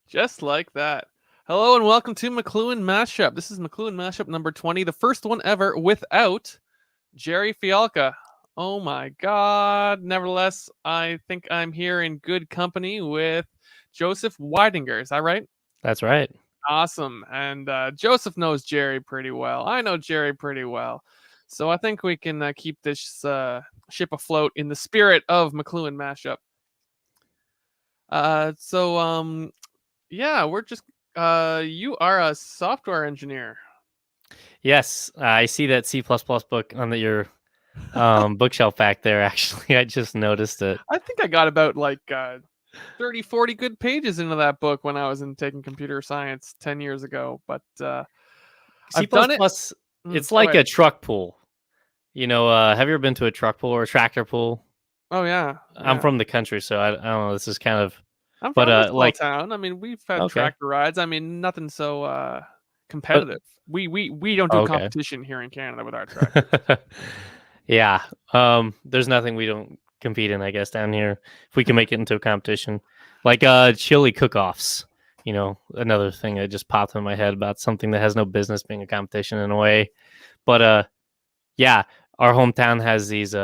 Just like that. Hello and welcome to McLuhanMashup. This is McLuhanMashup number 20, the first one ever without Jerry Fialka. Oh my god. Nevertheless, I think I'm here in good company with Joseph Weidinger. Is that right? That's right. Awesome. And Joseph knows Jerry pretty well. I know Jerry pretty well. So I think we can keep this ship afloat in the spirit of McLuhanMashup. Yeah, we're just you are a software engineer. Yes, I see that C++ book on your bookshelf back there. Actually, I just noticed it. I think I got about like 30, 40 good pages into that book when I was taking computer science 10 years ago. But C++, I've done it. it's Go like ahead. a truck pool. Have you ever been to a truck pool or a tractor pool? Oh, yeah. I'm Yeah. from the country, so I don't know. This is kind of, I'm but from a small like, town. I mean, we've had okay, tractor rides. I mean, nothing so but competitive. We don't do okay. competition here in Canada with our tractors. Yeah. There's nothing we don't compete in, I guess, down here. If we can make it into a competition. Like chili cook-offs. Another thing that just popped in my head about something that has no business being a competition in a way. But yeah, our hometown has these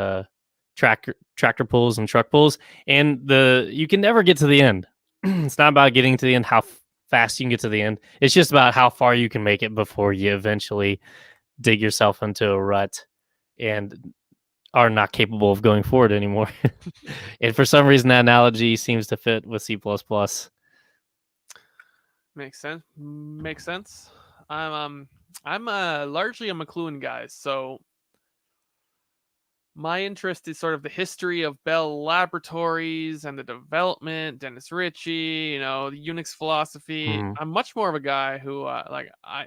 tractor pulls and truck pulls, and you can never get to the end. It's not about getting to the end, how fast you can get to the end. It's just about how far you can make it before you eventually dig yourself into a rut and are not capable of going forward anymore. And for some reason, that analogy seems to fit with C++. Makes sense. Makes sense. I'm largely a McLuhan guy, so my interest is sort of the history of Bell Laboratories and the development, Dennis Ritchie, the Unix philosophy. Hmm. I'm much more of a guy who I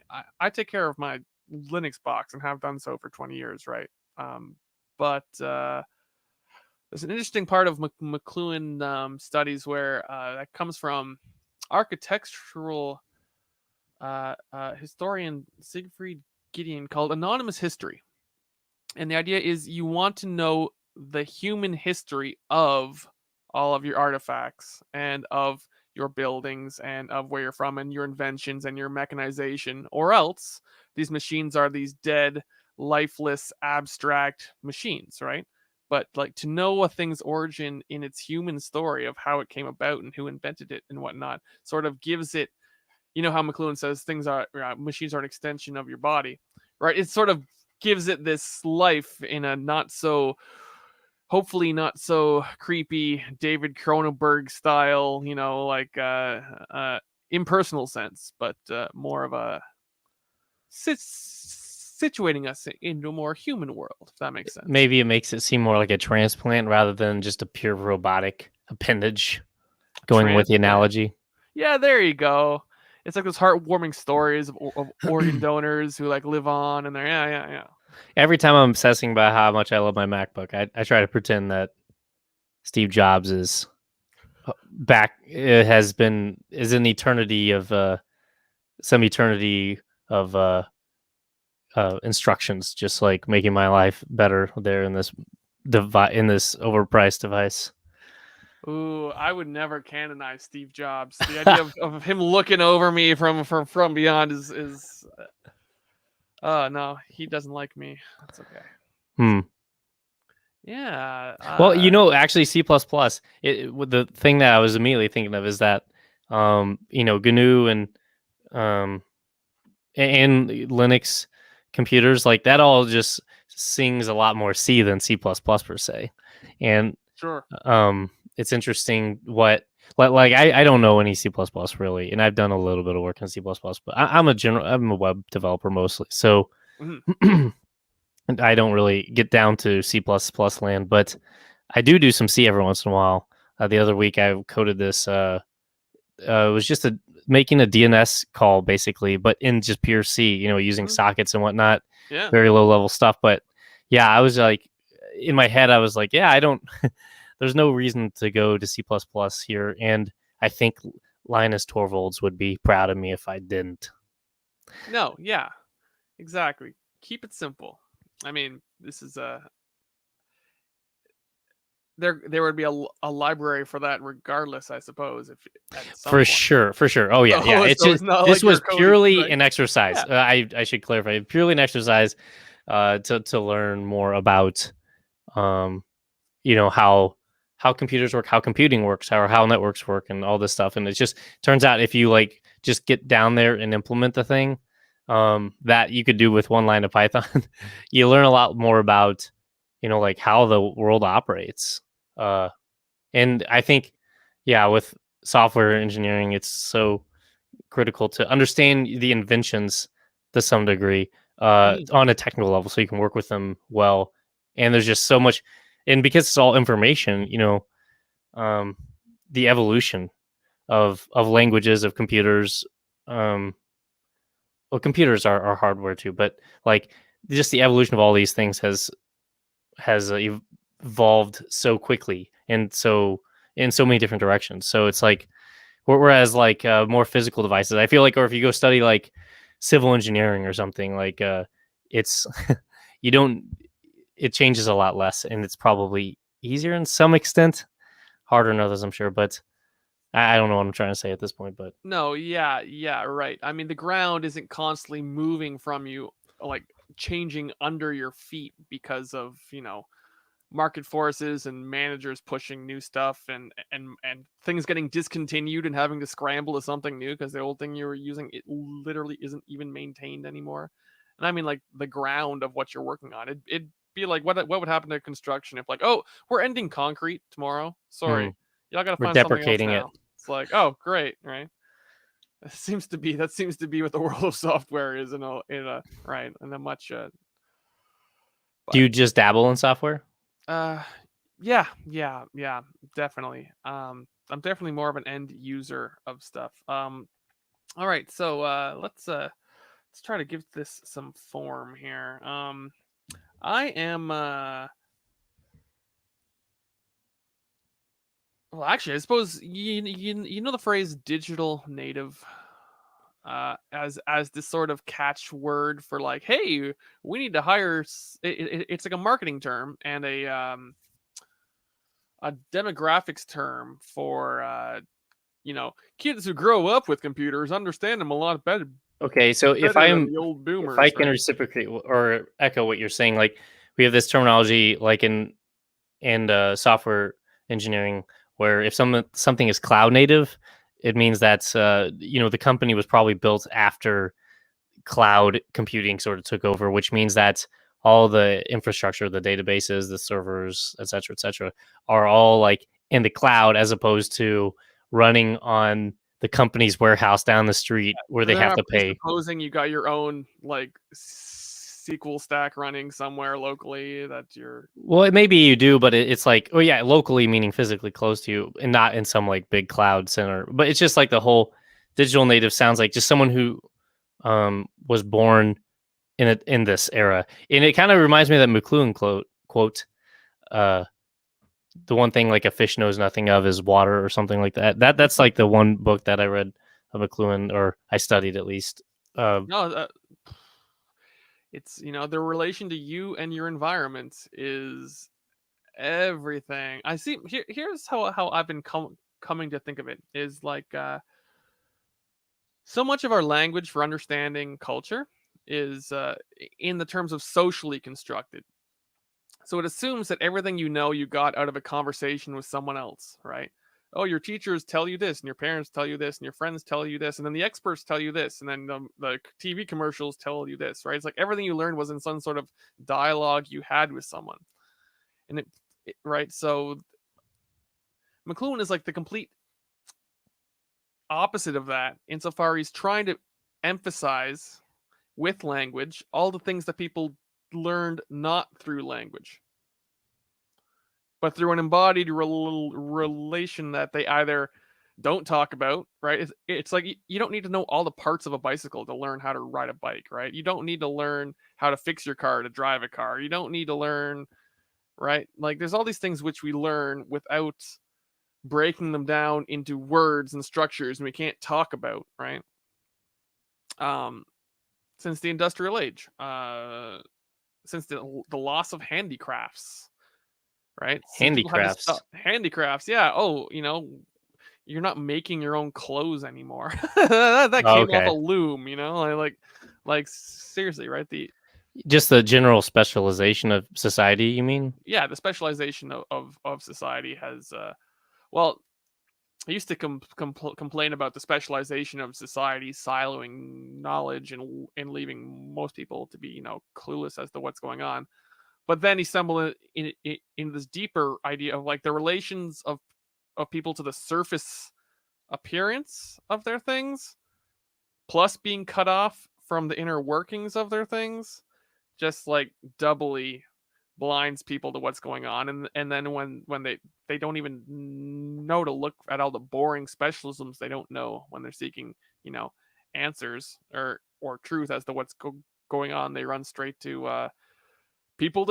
take care of my Linux box and have done so for 20 years, right? But there's an interesting part of McLuhan studies where that comes from architectural historian Siegfried Gideon called Anonymous History. And the idea is you want to know the human history of all of your artifacts and of your buildings and of where you're from and your inventions and your mechanization, or else these machines are these dead, lifeless, abstract machines, right? But like to know a thing's origin in its human story of how it came about and who invented it and whatnot sort of gives it, how McLuhan says things are machines are an extension of your body, right? It sort of gives it this life in a not so, hopefully not so creepy David Cronenberg style, like impersonal sense, but more of a situating us into a more human world, if that makes sense. Maybe it makes it seem more like a transplant rather than just a pure robotic appendage, going with the Transplant. analogy. Yeah, there you go. It's like those heartwarming stories of organ donors who like live on, and they're yeah. Every time I'm obsessing about how much I love my MacBook, I try to pretend that Steve Jobs is back. It is an eternity of some eternity of instructions, just like making my life better there in this overpriced device. Ooh, I would never canonize Steve Jobs. The idea of him looking over me from beyond is oh no, he doesn't like me. That's okay. Hmm. Yeah. Well, actually, C++. The thing that I was immediately thinking of is that, GNU um, and Linux computers like that all just sings a lot more C than C++ per se, and Sure. it's interesting what like I don't know any C++ really, and I've done a little bit of work in C++, but I'm a web developer mostly, so Mm-hmm. and I don't really get down to C++ land, but I do some C every once in a while. The other week I coded this. It was just making a DNS call basically, but in just pure C. Using Mm-hmm. sockets and whatnot. Yeah. Very low level stuff, but yeah, I was like, in my head, I was like, yeah, I don't. There's no reason to go to C++ here, and I think Linus Torvalds would be proud of me if I didn't. No. Yeah. Exactly. Keep it simple. I mean, this is there would be a library for that regardless, I suppose, if at some For point. sure, for sure. Oh yeah, yeah. So It's so it's just not this like you're was coding, purely right? an exercise. Yeah. I should clarify, purely an exercise, to learn more about, um, how computers work, how computing works, how networks work, and all this stuff. And it just turns out if you like just get down there and implement the thing, that you could do with one line of Python, you learn a lot more about, like how the world operates. Uh, and I think, yeah, with software engineering, it's so critical to understand the inventions to some degree, Mhm. on a technical level, so you can work with them well. And there's just so much, and because it's all information, um, the evolution of languages, of computers. Um, well, computers are hardware too, but like just the evolution of all these things has evolved so quickly and so in so many different directions. So it's like, whereas like, more physical devices, I feel like, or if you go study like civil engineering or something, like, it's you don't it changes a lot less, and it's probably easier in some extent, harder in others, I'm sure. But I don't know what I'm trying to say at this point. But No, yeah, yeah, right. I mean, the ground isn't constantly moving from you, like changing under your feet because of, market forces and managers pushing new stuff and things getting discontinued and having to scramble to something new because the old thing you were using, it literally isn't even maintained anymore. And I mean, like the ground of what you're working on, it'd be like what would happen to construction if, like, oh, we're ending concrete tomorrow, hmm, sorry, y'all gotta we're find something else deprecating it. now. It's like, oh great, right? That seems to be what the world of software is in a right in a much Do but you just dabble in software? uh yeah, yeah, yeah, definitely. I'm definitely more of an end user of stuff. All right, so let's try to give this some form here. I am well, actually, I suppose you know the phrase digital native, as this sort of catchword for, like, hey, we need to hire it's like a marketing term and a demographics term for kids who grow up with computers understand them a lot Okay, so better than the old if I boomers, can right? reciprocate or echo what you're saying, like we have this terminology like in software engineering, where if something is cloud native, it means that, the company was probably built after cloud computing sort of took over, which means that all the infrastructure, the databases, the servers, et cetera, are all like in the cloud, as opposed to running on the company's warehouse down the street where they They're have not to pay. presupposing you got your own, like, SQL stack running somewhere locally that you're Well, maybe you do, but it's like, oh yeah, locally meaning physically close to you, and not in some like big cloud center. But it's just like the whole digital native sounds like just someone who, was born in this era, and it kind of reminds me of that McLuhan quote. Uh, the one thing like a fish knows nothing of is water, or something like that. That's like the one book that I read of McLuhan, or I studied at least. Uh, no, it's, the relation to you and your environment is everything. I see. Here's how I've been coming to think of it is like, so much of our language for understanding culture is in the terms of socially constructed. So it assumes that everything you got out of a conversation with someone else, right? Oh, your teachers tell you this, and your parents tell you this, and your friends tell you this, and then the experts tell you this, and then the TV commercials tell you this, right? It's like everything you learned was in some sort of dialogue you had with someone, and right. So McLuhan is like the complete opposite of that, insofar he's trying to emphasize with language all the things that people learned not through language, but through an embodied relation that they either don't talk about, right? It's like you don't need to know all the parts of a bicycle to learn how to ride a bike, right? You don't need to learn how to fix your car to drive a car. You don't need to learn, right? Like there's all these things which we learn without breaking them down into words and structures, and we can't talk about, right? Um, since the industrial age, since the loss of handicrafts, right? Since people had to stop Handicrafts. handicrafts, yeah. Oh, you're not making your own clothes anymore. that Oh, came off a okay. loom, like seriously, right? Just the general specialization of society, you mean? Yeah, the specialization of society has well, I used to complain about the specialization of society siloing knowledge and leaving most people to be clueless as to what's going on. But then he stumbled in this deeper idea of like the relations of people to the surface appearance of their things, plus being cut off from the inner workings of their things, just like doubly blinds people to what's going on. And then when they don't even know to look at all the boring specialisms they don't know when they're seeking you know answers or truth as to what's going on, they run straight to people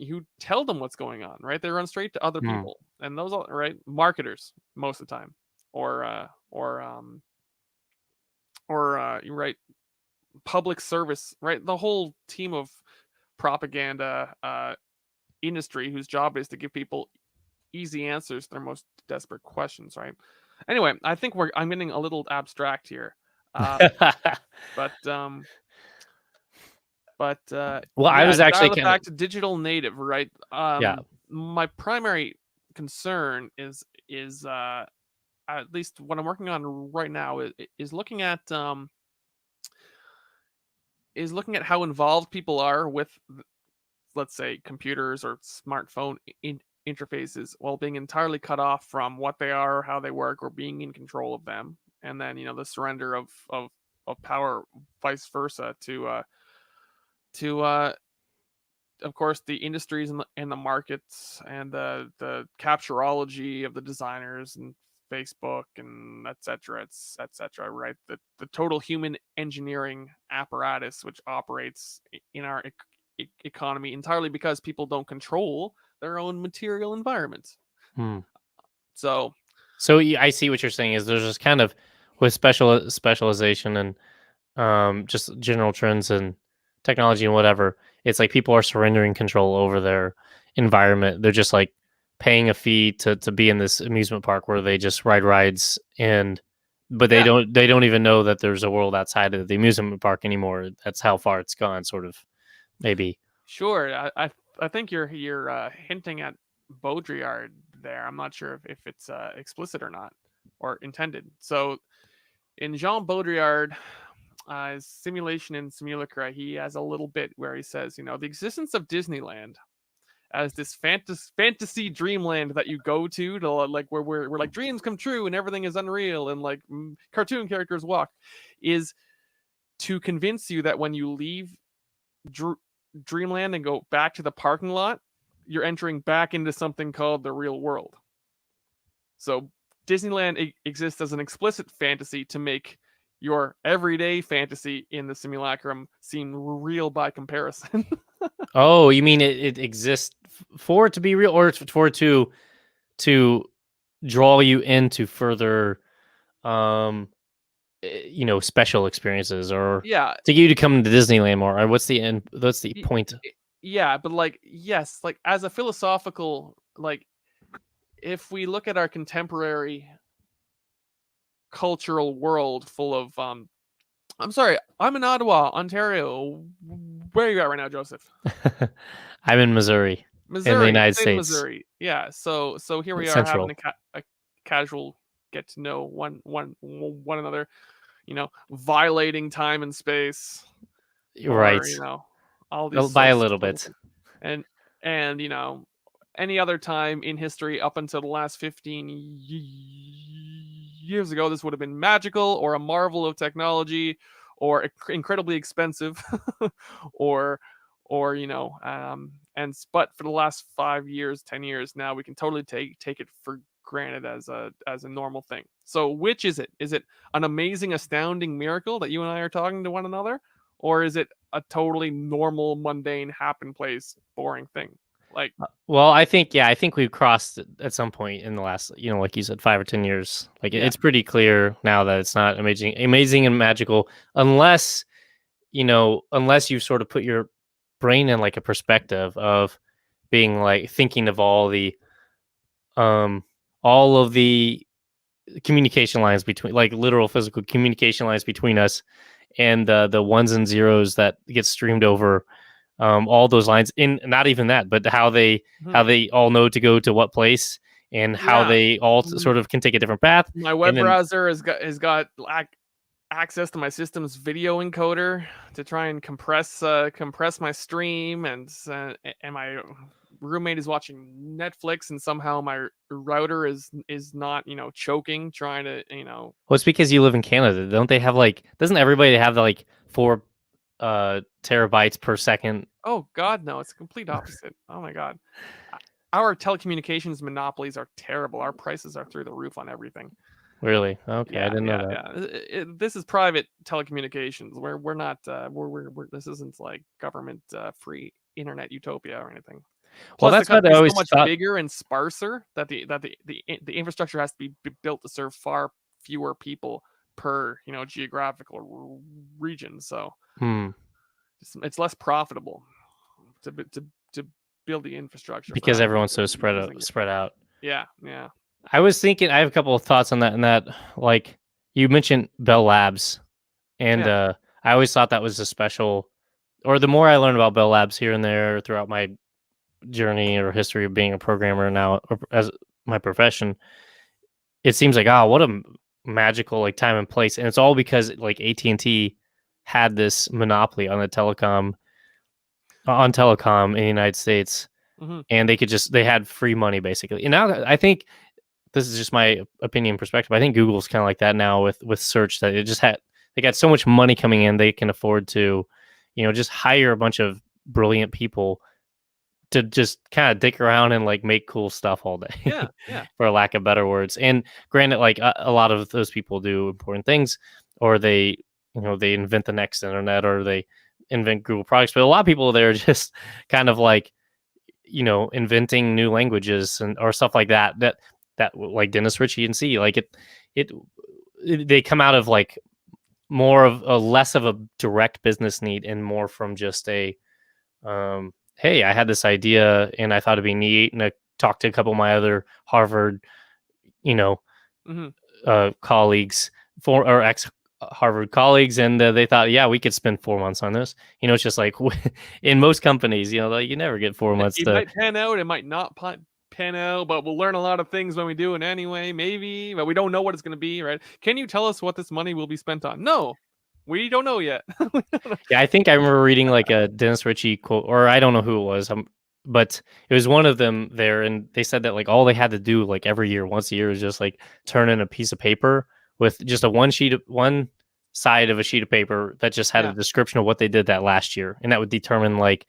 who tell them what's going on, right? They run straight to other Hmm. people, and those are right marketers most of the time, or you're right, public service, right? The whole team of propaganda industry whose job is to give people easy answers to their most desperate questions, right? Anyway, I think I'm getting a little abstract here, uh, but Well, I yeah, was to actually dial it kind of, back to digital native, right? yeah. My primary concern is at least what I'm working on right now is looking at how involved people are with, let's say, computers or smartphone interfaces while being entirely cut off from what they are, how they work, or being in control of them. And then the surrender of power, vice versa, to of course the industries and the markets and the capturology of the designers and Facebook and etc. Right, the total human engineering apparatus which operates in our economy entirely because people don't control their own material environment. Hmm. So So I see what you're saying is there's just kind of with specialization and just general trends and technology and whatever. It's like people are surrendering control over their environment. They're just like paying a fee to be in this amusement park where they just ride rides and but yeah, they don't even know that there's a world outside of the amusement park anymore. That's how far it's gone, sort of maybe. sure. I think you're hinting at Baudrillard there. I'm not sure if it's explicit or not or intended. So in Jean Baudrillard, Simulation and Simulacra, he has a little bit where he says, the existence of Disneyland as this fantasy dreamland that you go to like where like dreams come true and everything is unreal and like cartoon characters walk, is to convince you that when you leave Dreamland and go back to the parking lot, you're entering back into something called the real world. So Disneyland exists as an explicit fantasy to make your everyday fantasy in the simulacrum seem real by comparison. Oh, you mean it exists for it to be real, or for it to draw you into further um special experiences, or Yeah, to get you to come to Disneyland more? Or what's the end? What's the y- point? yeah, but like yes, like as a philosophical, like if we look at our contemporary cultural world full of I'm sorry, I'm in Ottawa, Ontario. Where are you at right now, Joseph? I'm in Missouri, in the Missouri, United state of States, Missouri. Yeah, so here we are having Central. a casual get to know one another, violating time and space, You're right. or all these By a sorts little of bit. and and any other time in history up until the last 15 years ago, this would have been magical or a marvel of technology or incredibly expensive or but for the last 5 years, 10 years now, we can totally take it for granted as a normal thing. So which is it? Is it an amazing, astounding miracle that you and I are talking to one another, or is it a totally normal, mundane, happen place, boring thing? Like, Well, I think we've crossed it at some point in the last, like you said, 5 or 10 years. Like yeah, it's pretty clear now that it's not amazing and magical, unless unless you sort of put your brain in like a perspective of being like thinking of all of the communication lines between, like, literal physical communication lines between us, and the ones and zeros that get streamed over all those lines. In not even that, but how Mhm. they all know to go to what place, and how Yeah. they all Mm, sort of can take a different path. my web And then browser has got access to my system's video encoder to try and compress my stream, and my roommate is watching Netflix, and somehow my router is not, choking trying to, well, it's because you live in Canada. Don't they have like? Doesn't everybody have like 4 terabytes per second? oh god, no, it's the complete opposite. Oh my god. Uh, Our telecommunications monopolies are terrible. Our prices are through the roof on everything. Really? Okay, I Yeah, didn't know yeah, that. yeah. This is private telecommunications. We're not we're this isn't like government free internet utopia or anything. Well, Plus, the that's what I country's so always much thought. bigger and sparser that the infrastructure has to be built to serve far fewer people per, geographical region. So Hmm. it's less profitable to build the infrastructure for Because that many everyone's so people using it. spread out. Yeah, yeah, I was thinking, I have a couple of thoughts on that. And that, like, you mentioned Bell Labs, and yeah. I always thought that was a special. Or the more I learned about Bell Labs here and there throughout my journey or history of being a programmer now, or as my profession, it seems like, what a magical like time and place. And it's all because like AT&T had this monopoly on telecom in the United States, Hmm. and they had free money basically. And now I think, this is just my opinion perspective, I think Google's kind of like that now with search, that it just had they got so much money coming in, they can afford to, just hire a bunch of brilliant people to just kind of dick around and like make cool stuff all Yeah, day, yeah. for lack of better words. And granted, like a lot of those people do important things, or they invent the next internet, or they invent Google products. But a lot of people, they're just kind of like, inventing new languages and or stuff like that. Like Dennis Ritchie and C, like it, they come out of like more of a less of a direct business need, and more from just a hey, I had this idea and I thought it'd be neat, and I talked to a couple of my other Harvard, you know, Hmm. colleagues, for or ex Harvard colleagues, and they thought, yeah, we could spend 4 months on this. It's just like in most companies, like you never get 4 months It to. might pan out, it might not pan out, but we'll learn a lot of things when we do it anyway, maybe, but we don't know what it's gonna be, right? Can you tell us what this money will be spent on? No, we don't know yet. We don't know. Yeah, I think I remember reading like a Dennis Ritchie quote, or I don't know who it was, but it was one of them there, and they said that like all they had to do like every year, once a year, was just like turn in a piece of paper with just one side of a sheet of paper that just had a Yeah, description of what they did that last year, and that would determine like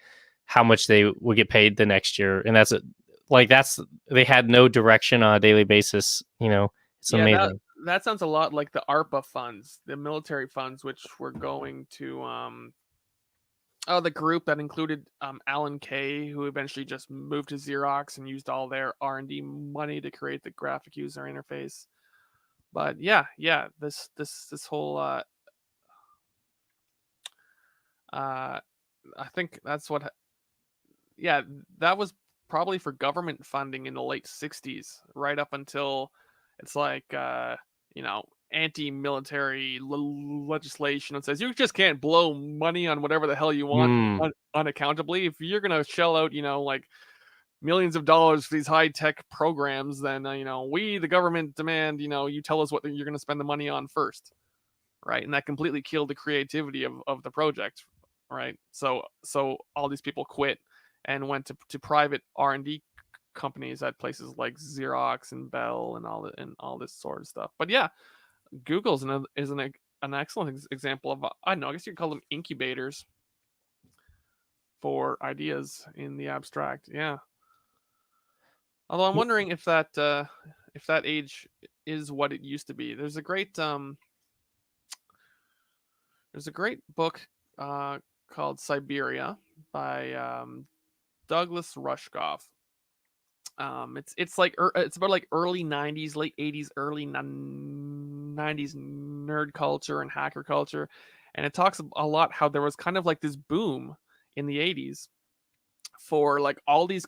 how much they would get paid the next year. And that's they had no direction on a daily basis. It's yeah, amazing. that sounds a lot like the ARPA funds, the military funds, which were going to, the group that included, Alan Kay, who eventually just moved to Xerox and used all their R&D money to create the graphic user interface. But yeah, yeah, this whole, uh, I think that's what yeah, that was probably for government funding in the late 60s, right up until it's like, anti-military legislation that says you just can't blow money on whatever the hell you want Hmm. unaccountably. If you're going to shell out, like millions of dollars for these high-tech programs, then, we, the government, demand, you tell us what you're going to spend the money on first, right? And that completely killed the creativity of the project, right? So all these people quit and went to private R&D companies at places like Xerox and Bell and all this sort of stuff. But yeah, Google's an excellent example of, I don't know, I guess you could call them incubators for ideas in the abstract. Yeah. Although I'm wondering if that age is what it used to be. There's a great book called Siberia by Douglas Rushkoff. It's like it's about like early '90s, late '80s, early '90s nerd culture and hacker culture, and it talks a lot how there was kind of like this boom in the '80s for like all these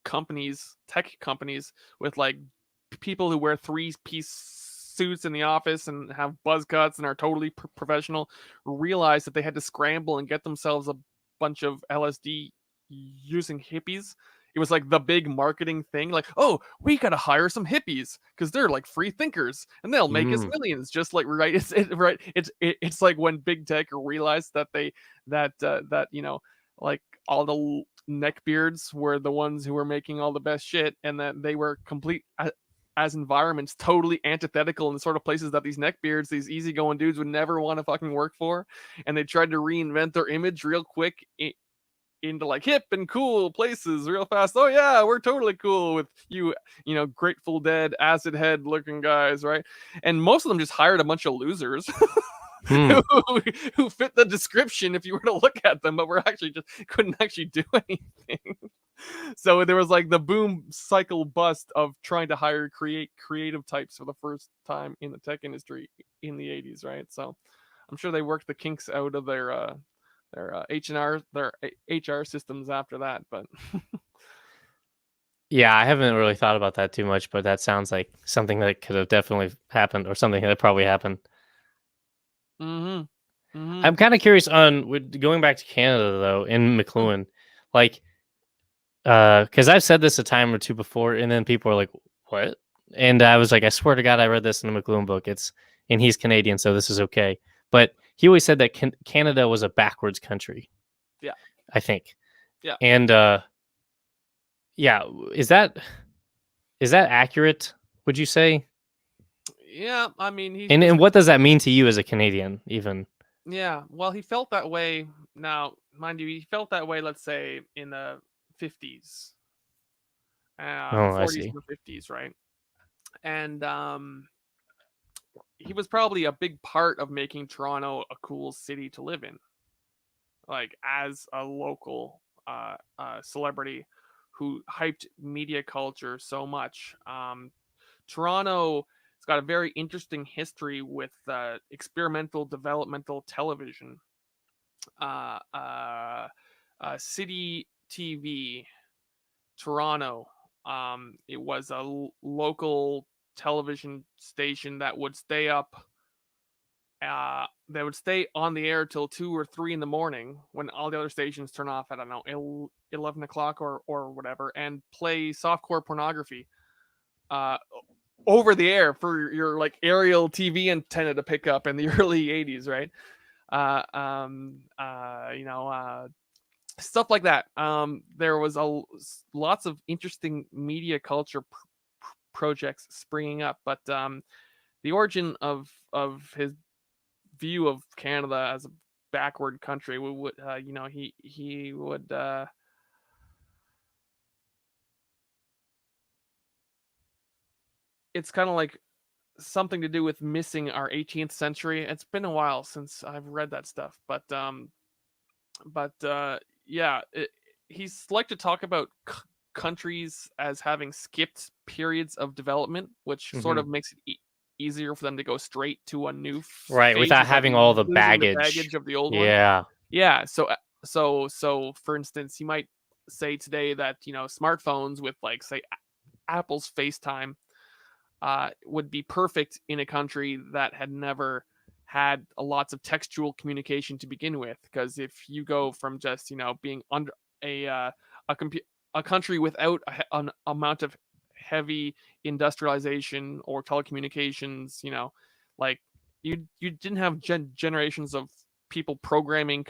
companies, tech companies, with like people who wear three-piece suits in the office and have buzz cuts and are totally professional, realized that they had to scramble and get themselves a bunch of LSD using hippies. It was like the big marketing thing, like, oh, we gotta hire some hippies because they're like free thinkers and they'll make us Mm. millions. Just like, right, right. It's like when big tech realized that that like all the neckbeards were the ones who were making all the best shit, and that they were complete as environments totally antithetical in the sort of places that these neckbeards, these easygoing dudes, would never want to fucking work for. And they tried to reinvent their image real quick into like hip and cool places real fast. Oh yeah, we're totally cool with you, Grateful Dead, acid head looking guys, right? And most of them just hired a bunch of losers Hmm. who, who fit the description if you were to look at them, but were actually just couldn't actually do anything. So there was like the boom cycle bust of trying to create creative types for the first time in the tech industry in the 80s, right? So I'm sure they worked the kinks out of their HR systems after that, but Yeah, I haven't really thought about that too much, but that sounds like something that could have definitely happened, or something that probably happened. mhm. Mhm. I'm kind of curious on going back to Canada though, in Mm. McLuhan, like, because I've said this a time or two before, and then people are like, "What?" And I was like, "I swear to God, I read this in the McLuhan book. And he's Canadian, so this is okay." But he always said that Canada was a backwards country, Yeah. I think. Yeah. And yeah, is that accurate? Would you say? Yeah, I mean, he And was what does that mean to you as a Canadian, even? yeah, well, he felt that way. Now, mind you, he felt that way, let's say, in the 50s, Oh, I 40s see. and the 50s, right? And he was probably a big part of making Toronto a cool city to live in, like as a local celebrity who hyped media culture so much. Toronto has got a very interesting history with experimental developmental television, uh, uh, city TV, Toronto. It was a local television station that would stay up. They would stay on the air till 2 or 3 in the morning when all the other stations turn off at, I don't know, 11 o'clock or whatever, and play softcore pornography uh, over the air for your like aerial TV antenna to pick up in the early 80s, right? Uh, um, you know, stuff like that. There was lots of interesting media culture projects springing up, but the origin of his view of Canada as a backward country would he would it's kind of like something to do with missing our 18th century. It's been a while since I've read that stuff, but yeah, he's like to talk about countries as having skipped periods of development, which sort Hmm. of makes it easier for them to go straight to a new Right, phase without without having all the losing the baggage. baggage of the old one. Yeah. Yeah, so for instance, you might say today that smartphones with like say Apple's FaceTime would be perfect in a country that had never had lots of textual communication to begin with. Because if you go from just being under a a country without an amount of heavy industrialization or telecommunications, like you didn't have generations of people programming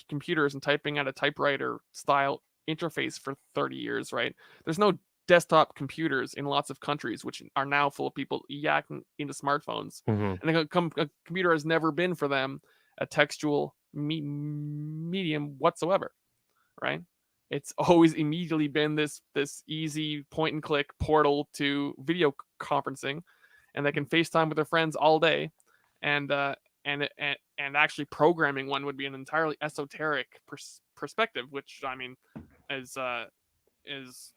computers and typing at a typewriter style interface for 30 years, right? There's no desktop computers in lots of countries, which are now full of people yakking into smartphones. Hmm. And a computer has never been for them a textual medium whatsoever, right? It's always immediately been this easy point and click portal to video conferencing, and they can FaceTime with their friends all day, and and actually programming one would be an entirely esoteric perspective, which I mean is is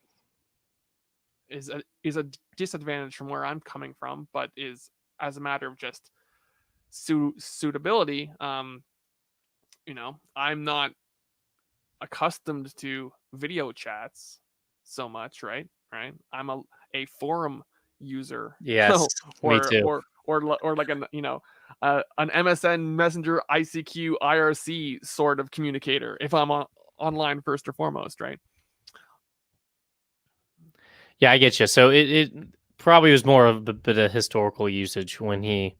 is a disadvantage from where I'm coming from, but is as a matter of just suitability. I'm not accustomed to video chats so much, right? Right. I'm a forum user, Yes, me too. or like an an MSN Messenger ICQ IRC sort of communicator if I'm online first or foremost, right? Yeah, I get you. So it probably was more of a bit of historical usage when he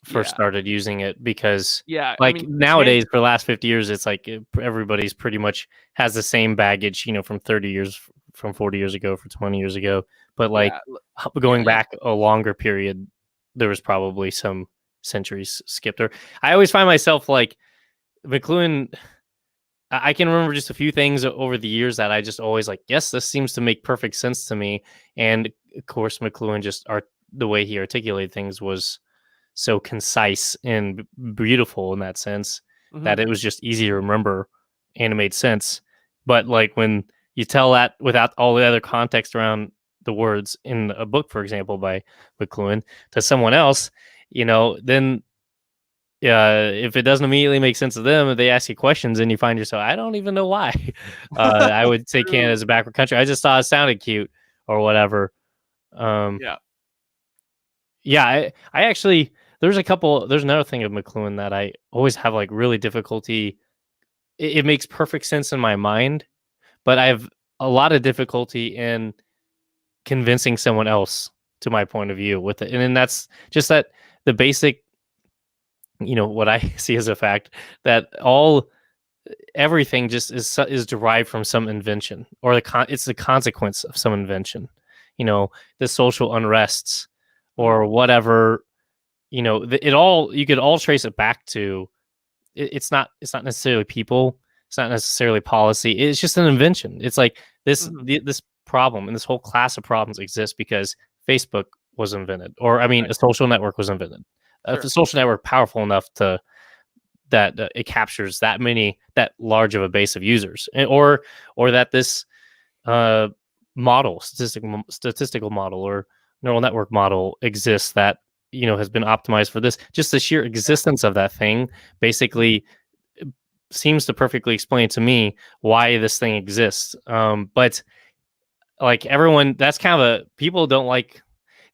first Yeah, started using it, because yeah. I like mean, nowadays for the last 50 years it's like everybody's pretty much has the same baggage, from 30 years, from 40 years ago, for 20 years ago. But like yeah, yeah, going back a longer period, there was probably some centuries skipped. Or I always find myself like McLuhan, I can remember just a few things over the years that I just always like, yes, this seems to make perfect sense to me. And of course McLuhan just the way he articulated things was so concise and beautiful in that sense, hmm that it was just easy to remember and it made sense. But like when you tell that without all the other context around the words in a book, for example, by McLuhan, to someone else, then if it doesn't immediately make sense to them, if they ask you questions and you find yourself, I don't even know why. I would say True. Canada's a backward country. I just thought it sounded cute or whatever. Um, Yeah. Yeah, I actually there's another thing of McLuhan that I always have like really difficulty. It makes perfect sense in my mind, but I have a lot of difficulty in convincing someone else to my point of view with it. And then that's just that the basic, what I see as a fact, that everything just is derived from some invention, or it's the consequence of some invention. The social unrests hmm or whatever. It all, you could all trace it back to it's not necessarily people, it's not necessarily policy, it's just an invention. It's like hmm this problem and this whole class of problems exists because Facebook was invented, or I mean Right. a social network was invented. If a Sure. social network powerful enough to that it captures that large of a base of users, or that this uh statistical model or neural network model exists, that has been optimized for this. Just the sheer Yeah. existence of that thing Mhm. basically seems to perfectly explain to me why this thing exists. But like everyone, that's kind of a people don't like.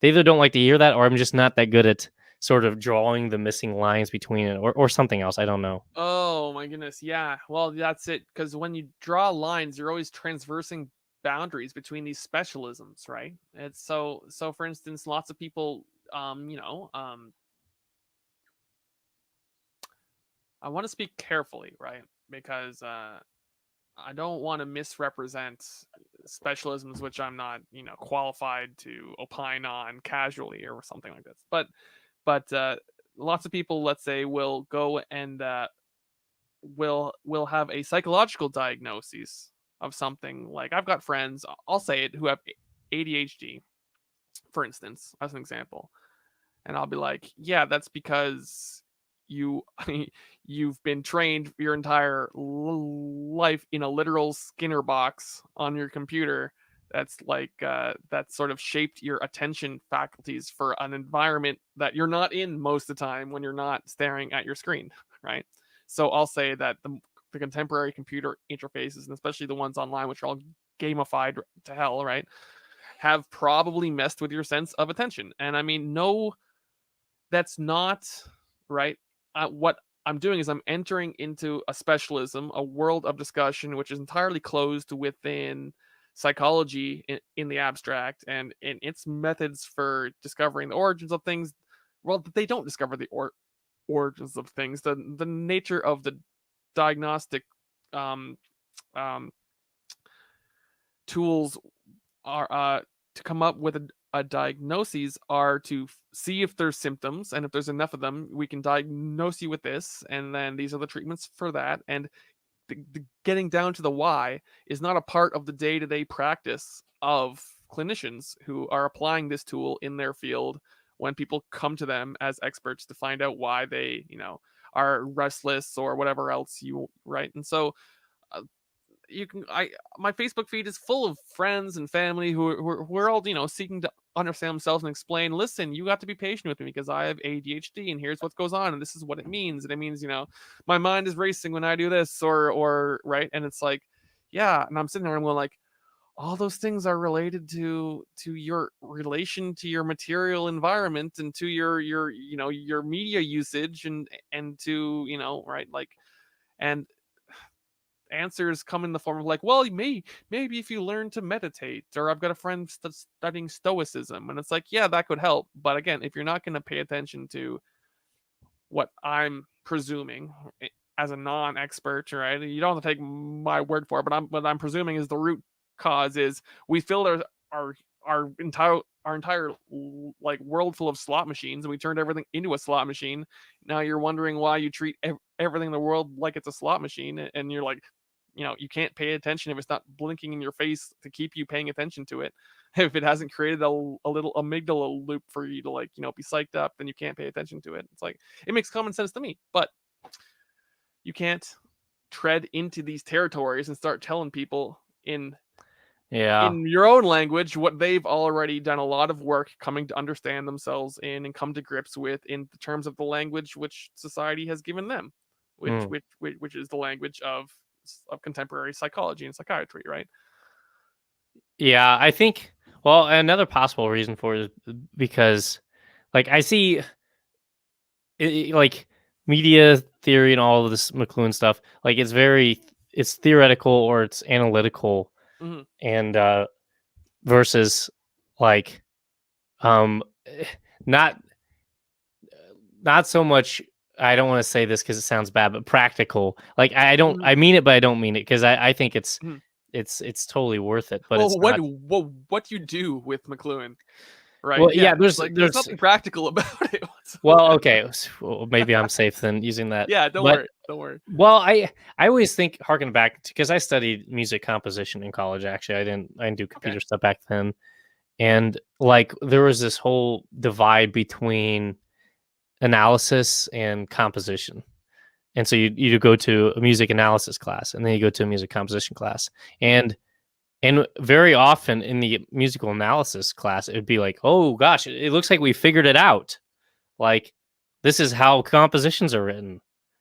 They either don't like to hear that, or I'm just not that good at sort of drawing the missing lines between it, or something else. I don't know. Oh my goodness. Yeah. Well, that's it. Because when you draw lines, you're always transversing boundaries between these specialisms, right? It's so. For instance, lots of people, I want to speak carefully, right? Because I don't want to misrepresent specialisms, which I'm not, qualified to opine on casually or something like this. But lots of people, let's say, will go and will have a psychological diagnosis of something. Like I've got friends, I'll say it, who have ADHD, for instance, as an example, and I'll be like, yeah, that's because you you've been trained your entire life in a literal Skinner box on your computer. That's that sort of shaped your attention faculties for an environment that you're not in most of the time when you're not staring at your screen, right? So I'll say that the contemporary computer interfaces, and especially the ones online, which are all gamified to hell, right, have probably messed with your sense of attention. And I mean, no, that's not right. What I'm doing is I'm entering into a specialism, a world of discussion, which is entirely closed within psychology in the abstract and in its methods for discovering the origins of things. Well, they don't discover the origins of things. The nature of the diagnostic um, um, tools are to come up with a diagnosis are to see if there's symptoms, and if there's enough of them we can diagnose you with this, and then these are the treatments for that. And the getting down to the why is not a part of the day-to-day practice of clinicians who are applying this tool in their field when people come to them as experts to find out why they are restless or whatever else, you right. And so uh, you can my Facebook feed is full of friends and family who are all seeking to understand themselves and explain. Listen, you got to be patient with me because I have ADHD, and here's what goes on, and this is what it means, and it means my mind is racing when I do this, or right, and it's like, yeah, and I'm sitting there and I'm going like, all those things are related to your relation to your material environment and to your media usage and to right, like, and answers come in the form of like, well, maybe if you learn to meditate, or I've got a friend studying stoicism, and it's like, yeah, that could help, but again, if you're not going to pay attention to what I'm presuming as a non-expert, right? You don't have to take my word for it, but what I'm presuming is the root cause is we filled our our entire like world full of slot machines, and we turned everything into a slot machine. Now you're wondering why you treat everything in the world like it's a slot machine, and you're like, you can't pay attention if it's not blinking in your face to keep you paying attention to it. If it hasn't created a little amygdala loop for you to like be psyched up, then you can't pay attention to it. It's like, it makes common sense to me, but you can't tread into these territories and start telling people Yeah. in your own language what they've already done a lot of work coming to understand themselves in and come to grips with in the terms of the language which society has given them, which Mm. which is the language of contemporary psychology and psychiatry, right? Yeah, I think. Well, another possible reason for it is because, like, I see, like, media theory and all of this McLuhan stuff. Like, it's theoretical or it's analytical, Mm-hmm. and versus like, eh, not not so much. I don't want to say this because it sounds bad, but practical. Like, I don't. Mm-hmm. I mean it, but I don't mean it because I think Mm-hmm. it's totally worth it, but Well, it's not. what you do with McLuhan, right? Well, Yeah, yeah, it's like there's there's nothing practical about it well, whatsoever. okay, well, maybe I'm safe then using that. Yeah, don't But worry, don't worry. well, I always think harken back because I studied music composition in college. Actually, I didn't do Okay. computer stuff back then, and like there was this whole divide between analysis and composition. And so you go to a music analysis class, and then you go to a music composition class, Mm-hmm. and very often in the musical analysis class, it would be like, oh gosh, it looks like we figured it out. Like, this is how compositions are written.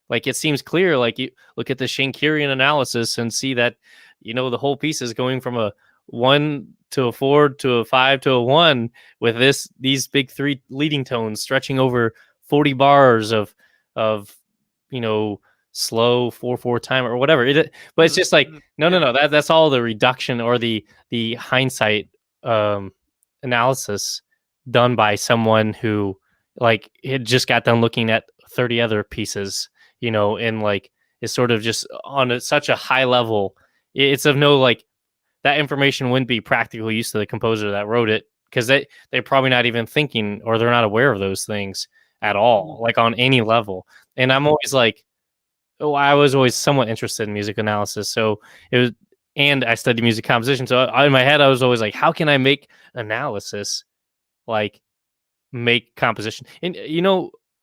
Like, it seems clear. Like, you look at the Schenkerian analysis and see that, the whole piece is going from a 1 to a 4 to a 5 to a 1 with these big three leading tones stretching over 40 bars of you know slow 4/4 time or whatever. But it's just like, Mm-hmm. no, no, Yeah. no. That's all the reduction or the hindsight um analysis done by someone who, like, it just got done looking at 30 other pieces, and like is sort of just on such a high level. It's of no, like, that information wouldn't be practical use to the composer that wrote it because they're probably not even thinking or they're not aware of those things at Mm-hmm. all, like on any level. And I'm always like, oh, I was always somewhat interested in music analysis, so it was, and I studied music composition. So in my head, I was always like, how can I make analysis like make composition? And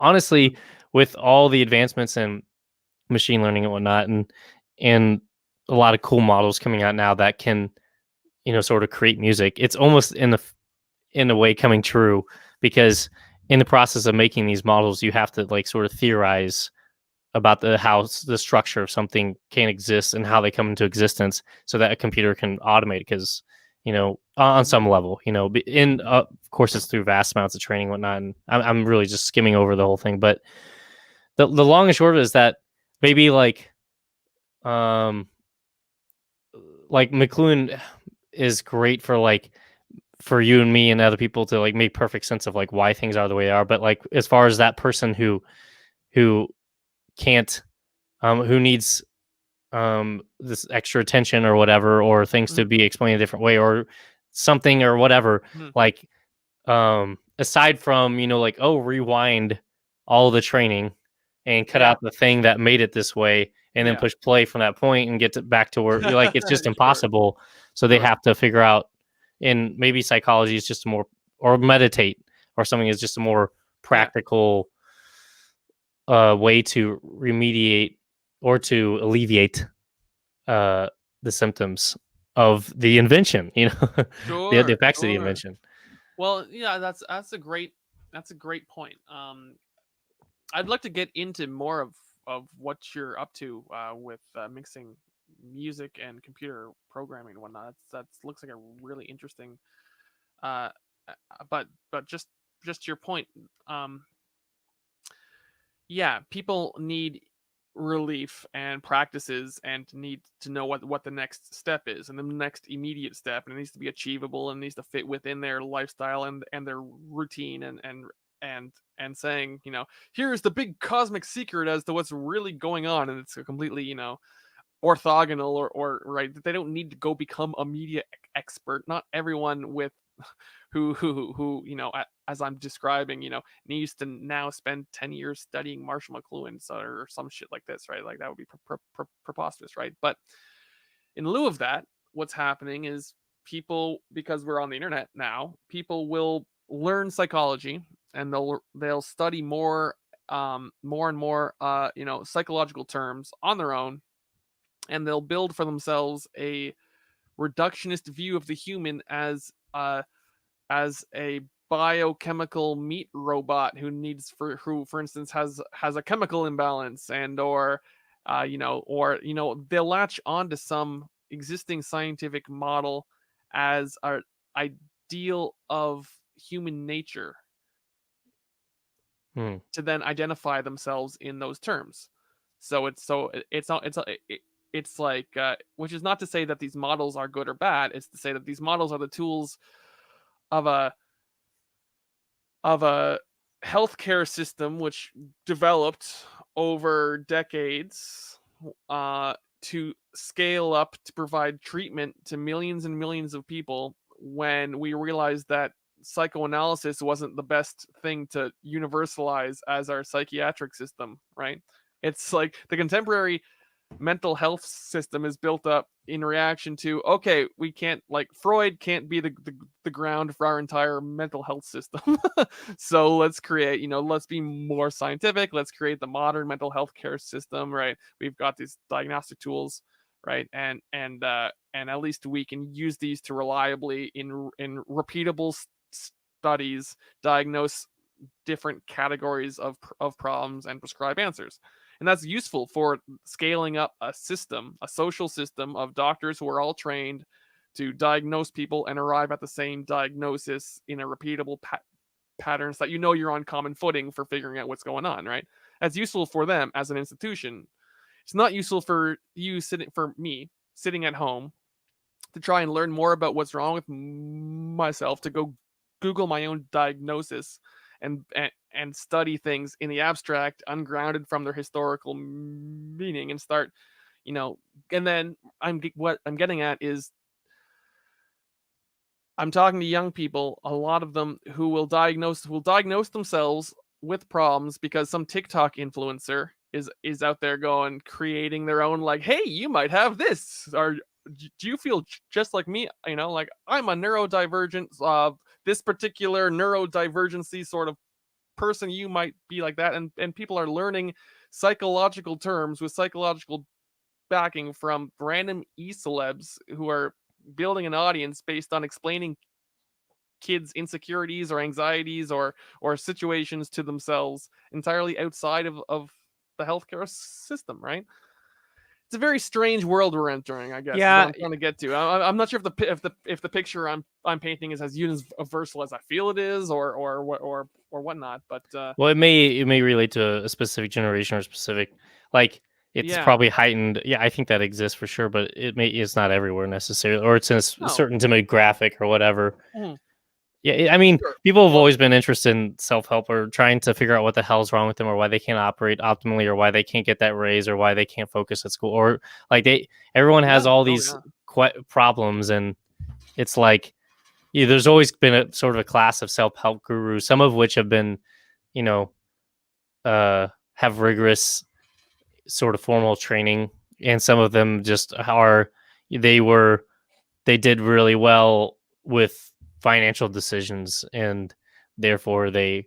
honestly, with all the advancements in machine learning and whatnot, and a lot of cool models coming out now that can sort of create music, it's almost in a way coming true, because in the process of making these models, you have to like sort of theorize about the structure of something can exist and how they come into existence so that a computer can automate, because on Mm-hmm. some level, in of course it's through vast amounts of training and whatnot, and I'm really just skimming over the whole thing. But the long and short of it is that maybe um like McLuhan is great for for you and me and other people to like make perfect sense of like why things are the way they are. But like, as far as that person who can't who needs this extra attention or whatever, or things to be explained a different way or something or whatever, Mm-hmm. like, aside from like, oh, rewind all the training and cut Yeah. out the thing that made it this way, and then Yeah. push play from that point and get back to where you're like, it's just Sure. impossible. So they Sure. have to figure out, and maybe psychology is just more, or meditate or something is just a more Yeah. practical way to remediate or to alleviate uh, the symptoms of the invention, the Sure, effects of the sure. invention. Well, yeah, that's a great point. I'd like to get into more of what you're up to with mixing music and computer programming and whatnot. That's looks like a really interesting. Uh, but just your point. Um, yeah, people need relief and practices and need to know what the next step is and the next immediate step, and it needs to be achievable and needs to fit within their lifestyle and their routine and saying, here's the big cosmic secret as to what's really going on, and it's a completely, orthogonal or right. They don't need to go become a media expert. Not everyone with who as I'm describing, needs to now spend 10 years studying Marshall McLuhan or some shit like this, right? Like that would be preposterous, right? But in lieu of that, what's happening is people, because we're on the internet now, people will learn psychology and they'll study more and more psychological terms on their own, and they'll build for themselves a reductionist view of the human as a biochemical meat robot who for instance has a chemical imbalance, and or they'll latch onto some existing scientific model as an ideal of human nature Hmm. to then identify themselves in those terms. It's like, which is not to say that these models are good or bad. It's to say that these models are the tools of a healthcare system which developed over decades to scale up to provide treatment to millions and millions of people, when we realized that psychoanalysis wasn't the best thing to universalize as our psychiatric system, right? It's like the contemporary mental health system is built up in reaction to, okay, we can't, like, Freud can't be the ground for our entire mental health system. So let's create, let's be more scientific, let's create the modern mental health care system, right? We've got these diagnostic tools, right? And at least we can use these to reliably in repeatable studies diagnose different categories of problems and prescribe answers. And that's useful for scaling up a system, a social system of doctors who are all trained to diagnose people and arrive at the same diagnosis in a repeatable pattern, so that you're on common footing for figuring out what's going on, right? That's useful for them as an institution. It's not useful for me sitting at home to try and learn more about what's wrong with myself, to go Google my own diagnosis and study things in the abstract, ungrounded from their historical meaning, and start, and then what I'm getting at is, I'm talking to young people, a lot of them who will diagnose themselves with problems because some TikTok influencer is out there creating their own, like, hey, you might have this, or do you feel just like me? Like, I'm a neurodivergent, this particular neurodivergency sort of person, you might be like that, and people are learning psychological terms with psychological backing from random e-celebs who are building an audience based on explaining kids' insecurities or anxieties or situations to themselves entirely outside of the healthcare system, right? It's a very strange world we're entering, I guess, is what Yeah, I'm trying to get to. I'm not sure if the picture I'm painting is as universal as I feel it is, or whatnot. But well, it may relate to a specific generation or specific, like, it's yeah, probably heightened. Yeah, I think that exists for sure, but it's not everywhere necessarily, or it's in a no, certain demographic or whatever. mhm, Yeah, I mean, sure. people have Well, always been interested in self-help or trying to figure out what the hell's wrong with them, or why they can't operate optimally, or why they can't get that raise, or why they can't focus at school, or like everyone yeah, has all oh these yeah, problems, and it's like, yeah, there's always been a sort of a class of self-help gurus, some of which have been, you know, have rigorous sort of formal training, and some of them just they were they did really well with financial decisions, and therefore they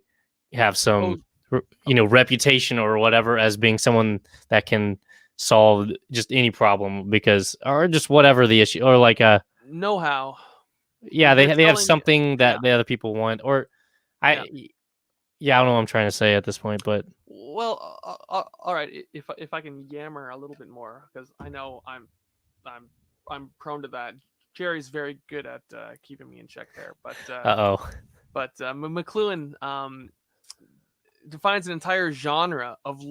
have oh, some oh, reputation or whatever as being someone that can solved just any problem because, or just whatever the issue, or like Know-how. yeah, They're they have selling. something Yeah, that the other people want, or yeah. I yeah, I don't know what I'm trying to say at this point, but Well, all right. If I can yammer a little bit more, because I know I'm I'm prone to that. Jerry's very good at keeping me in check there, oh. McLuhan defines an entire genre of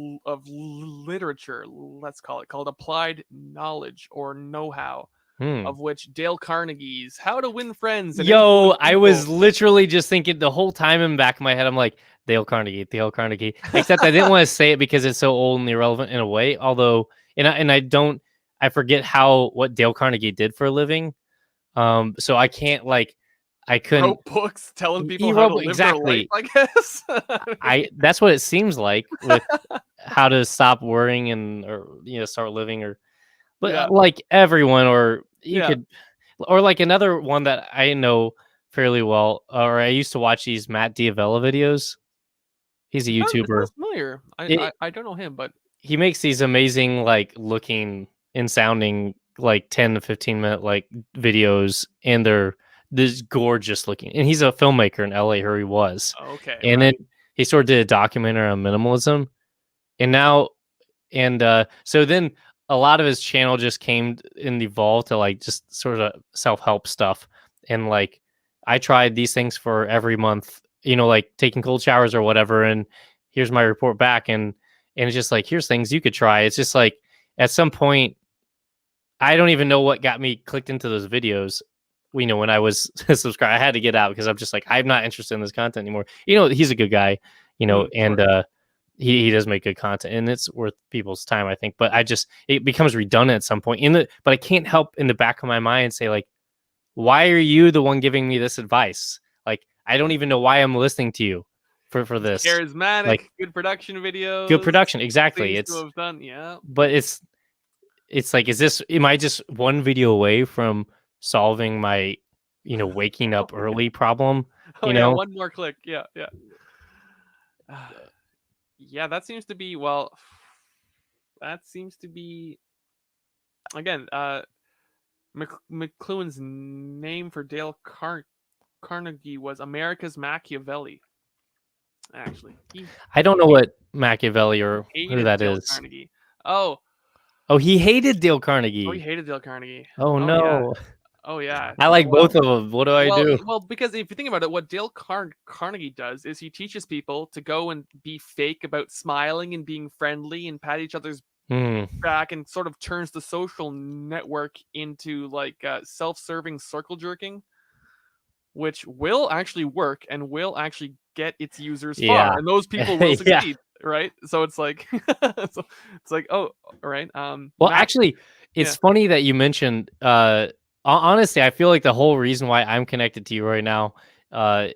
literature, let's call it, called applied knowledge or know-how, Hmm. of which Dale Carnegie's How to Win Friends and Yo, Influence I People. was literally just thinking the whole time in the back of my head, I'm like, Dale Carnegie, Dale Carnegie. Except I didn't want to say it because it's so old and irrelevant in a way. Although, and I don't, I forget what Dale Carnegie did for a living. So I can't like, I couldn't. Wrote books telling He people how to wrote live their life, exactly. I guess. I that's what it seems like with how to stop worrying and or start living or but Yeah, like everyone or you yeah. could or like another one that I know fairly well, or I used to watch these Matt Diavella videos. He's a It YouTuber. sounds familiar. It I don't know him, but He makes these amazing like looking and sounding like 10 to 15-minute like videos, and they're this gorgeous looking. And he's a filmmaker in LA, or he was. okay, And then right. he sort of did a documentary on minimalism. And now so then a lot of his channel just came and evolved to like just sort of self-help stuff. And like I tried these things for every month, like taking cold showers or whatever, and here's my report back. And it's just like, here's things you could try. It's just like at some point I don't even know what got me clicked into those videos. When I was subscribed, I had to get out because I'm just like, I'm not interested in this content anymore. He's a good guy, and Sure. he does make good content, and it's worth people's time, I think. But it becomes redundant at some point. But I can't help in the back of my mind say like, why are you the one giving me this advice? Like, I don't even know why I'm listening to you for He's this. charismatic, Like, good production good videos, production, exactly. things to have done. Yeah. But it's like, am I just one video away from solving my, waking up early problem? Oh You yeah, know, one more click. Yeah, yeah. Yeah, that seems to be well. That seems to be again. McLuhan's name for Dale Carnegie was America's Machiavelli. Actually, I don't know what Machiavelli or who hated that Dale is. Carnegie. Oh, Oh, he hated Dale oh, he Carnegie. hated Dale Carnegie. Oh Oh yeah. no, Oh yeah. I like both Well, of them. What do I do? because if you think about it, what Dale Carnegie does is he teaches people to go and be fake about smiling and being friendly and pat each other's Hmm. back, and sort of turns the social network into like self-serving circle jerking, which will actually work and will actually get its users far, Yeah. and those people will Yeah. succeed, right? So it's like, so it's like, oh, all right, Well, Matt, actually, yeah, it's funny that you mentioned. Honestly, I feel like the whole reason why I'm connected to you right now,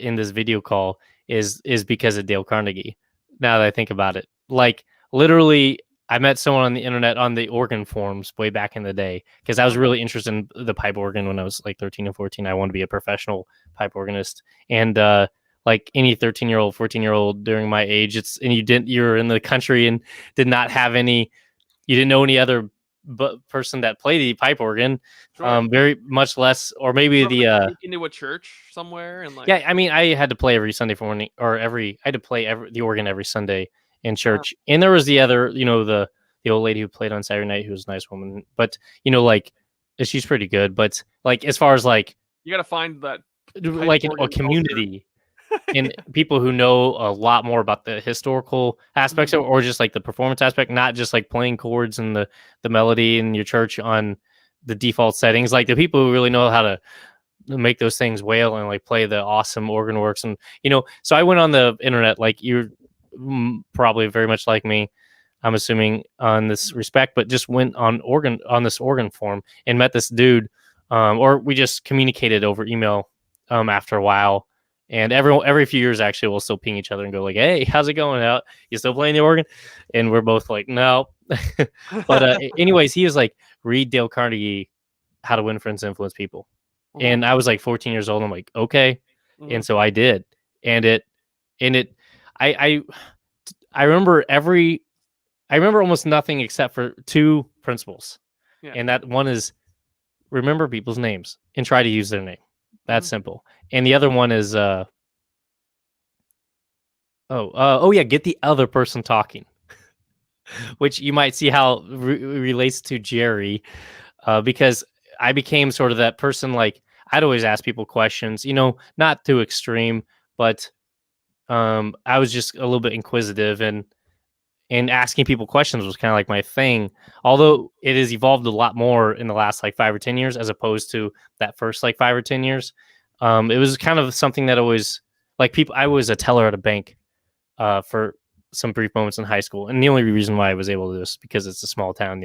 in this video call, is because of Dale Carnegie. Now that I think about it, like literally, I met someone on the internet on the organ forums way back in the day because I was okay, really interested in the pipe organ when I was like 13 and 14. I wanted to be a professional pipe organist, and like any 13-year-old, 14-year-old during my age, you're in the country and did not have any you didn't know any other person that played the pipe organ, sure. very much less, or You maybe have to sneak into a church somewhere and like, yeah. I mean, I had to play every Sunday morning, or I had to play the organ every Sunday in church, and there was the other, the old lady who played on Saturday night, who was a nice woman, but like she's pretty good, but like as far as you got to find that pipe like a organ culture. community and people who know a lot more about the historical aspects Mhm. or just like the performance aspect, not just like playing chords and the melody in your church on the default settings. Like the people who really know how to make those things wail and like play the awesome organ works. And so I went on the internet, like you're probably very much like me, I'm assuming, on this respect, but just went on this organ forum and met this dude, or we just communicated over email after a while. And every few years, actually, we'll still ping each other and go like, "Hey, how's it going? Out? You still playing the organ?" And we're both like, "No." But anyways, he was like, "Read Dale Carnegie, How to Win Friends, Influence People." Mhm, And I was like 14 years old. I'm like, okay. mhm. And so I did. And it, I remember I remember almost nothing except for 2 principles, Yeah. and that one is remember people's names and try to use their name. That's Mhm. simple. And the other one is oh yeah, get the other person talking, which you might see how relates to Jerry, because I became sort of that person. Like I'd always ask people questions, not too extreme, but I was just a little bit inquisitive, and asking people questions was kind of like my thing. Mhm. Although it has evolved a lot more in the last like 5 or 10 years, as opposed to that first like 5 or 10 years. It was kind of something that always like people. I was a teller at a bank for some brief moments in high school, and the only reason why I was able to do this is because it's a small town.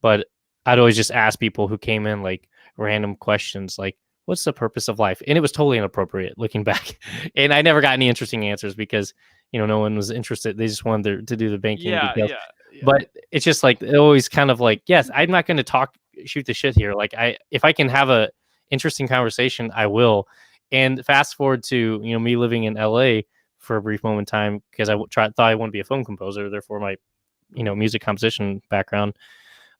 But I'd always just ask people who came in like random questions, like "What's the purpose of life?" And it was totally inappropriate looking back, and I never got any interesting answers because no one was interested. They just wanted to do the banking Yeah, details. yeah, yeah. But it's just like it always kind of like, yes, I'm not going to shoot the shit here. Like if I can have a interesting conversation, I will. And fast forward to me living in LA for a brief moment in time because thought I wanted to be a film composer, therefore my Mhm. music composition background.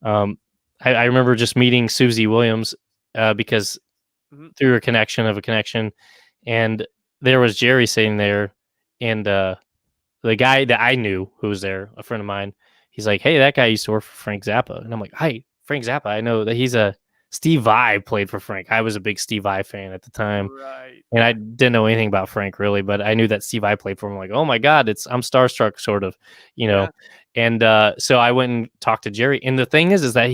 um, I remember just meeting Susie Williams because Mhm. through a connection, and there was Jerry sitting there, and the guy that I knew who was there, a friend of mine, he's like, "Hey, that guy used to work for Frank Zappa," and I'm like, "Hi, Frank Zappa. I know that he's a Steve Vai played for Frank. I was a big Steve Vai fan at the time, Right. and I didn't know anything about Frank really, but I knew that Steve Vai played for him. I'm like, oh my god, I'm starstruck, sort of, you know. Yeah. And so I went and talked to Jerry, and the thing is that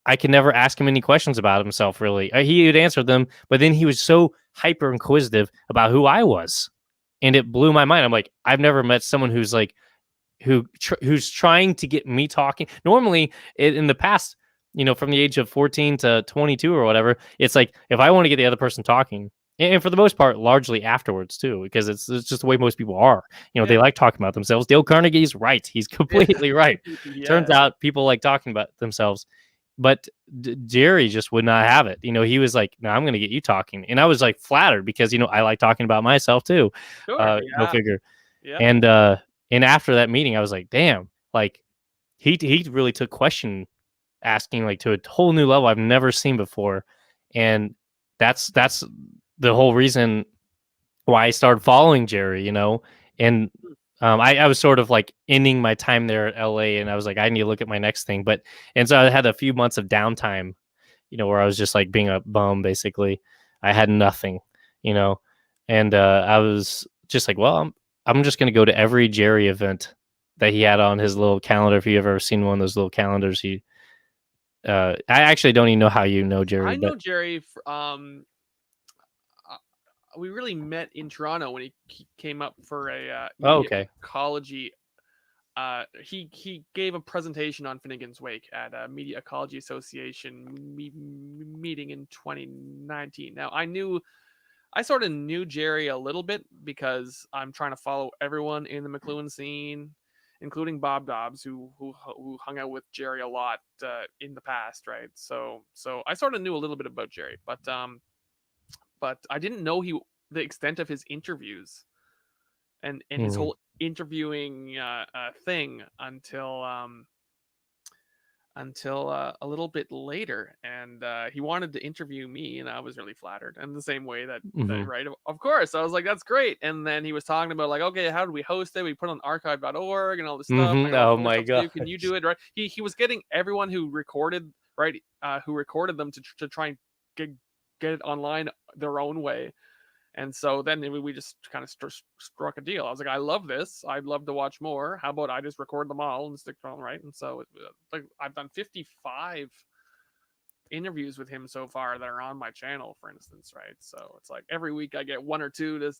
I could never ask him any questions about himself. Really, he would answer them, but then he was so hyper inquisitive about who I was, and it blew my mind. I'm like, I've never met someone who's like who's trying to get me talking. Normally, in the past, from the age of 14 to 22 or whatever, it's like if I want to get the other person talking, and for the most part, largely afterwards too, because it's just the way most people are. They Yeah. like talking about themselves. Dale Carnegie's right; he's Yeah. completely right. Turns Yeah. out people like talking about themselves, but Jerry just would not have it. He was like, "No, I'm going to get you talking," and I was like flattered because I like talking about myself too. Sure. Go Yeah. figure. Yeah. And and after that meeting, I was like, damn, like he really took question asking like to a whole new level I've never seen before. And that's the whole reason why I started following Jerry. And Mm. I was sort of like ending my time there at LA, and I was like, I need to look at my next thing. And so I had a few months of downtime, where I was just like being a bum basically. I had nothing, you know, and I was just like, well, I'm just gonna go to every Jerry event that he had on his little calendar. If you ever seen one of those little calendars, I actually don't even know how you know Jerry, I but know Jerry. Uh, we really met in Toronto when he came up for a oh, media okay. ecology. He gave a presentation on Finnegan's Wake at a Media Ecology Association meeting in 2019. Now I sort of knew Jerry a little bit because I'm trying to follow everyone in the McLuhan scene, including Bob Dobbs, who hung out with Jerry a lot in the past, right? So I sort of knew a little bit about Jerry, but I didn't know the extent of his interviews and his Mhm. whole interviewing thing until a little bit later, and he wanted to interview me, and I was really flattered. And the same way that Mhm. right, of course, I was like, "That's great." And then he was talking about like, "Okay, how do we host it? We put it on archive.org and all this stuff. I Mhm. got all Oh this other my stuff to do. Can you do gosh. it?" Right? He was getting everyone who recorded right, who recorded them to try and get get it online their own way. And so then we just kind of struck a deal. I was like, I love this. I'd love to watch more. How about I just record them all and stick them all right? And so like I've done 55 interviews with him so far that are on my channel, for instance, right? So it's like every week I get one or two to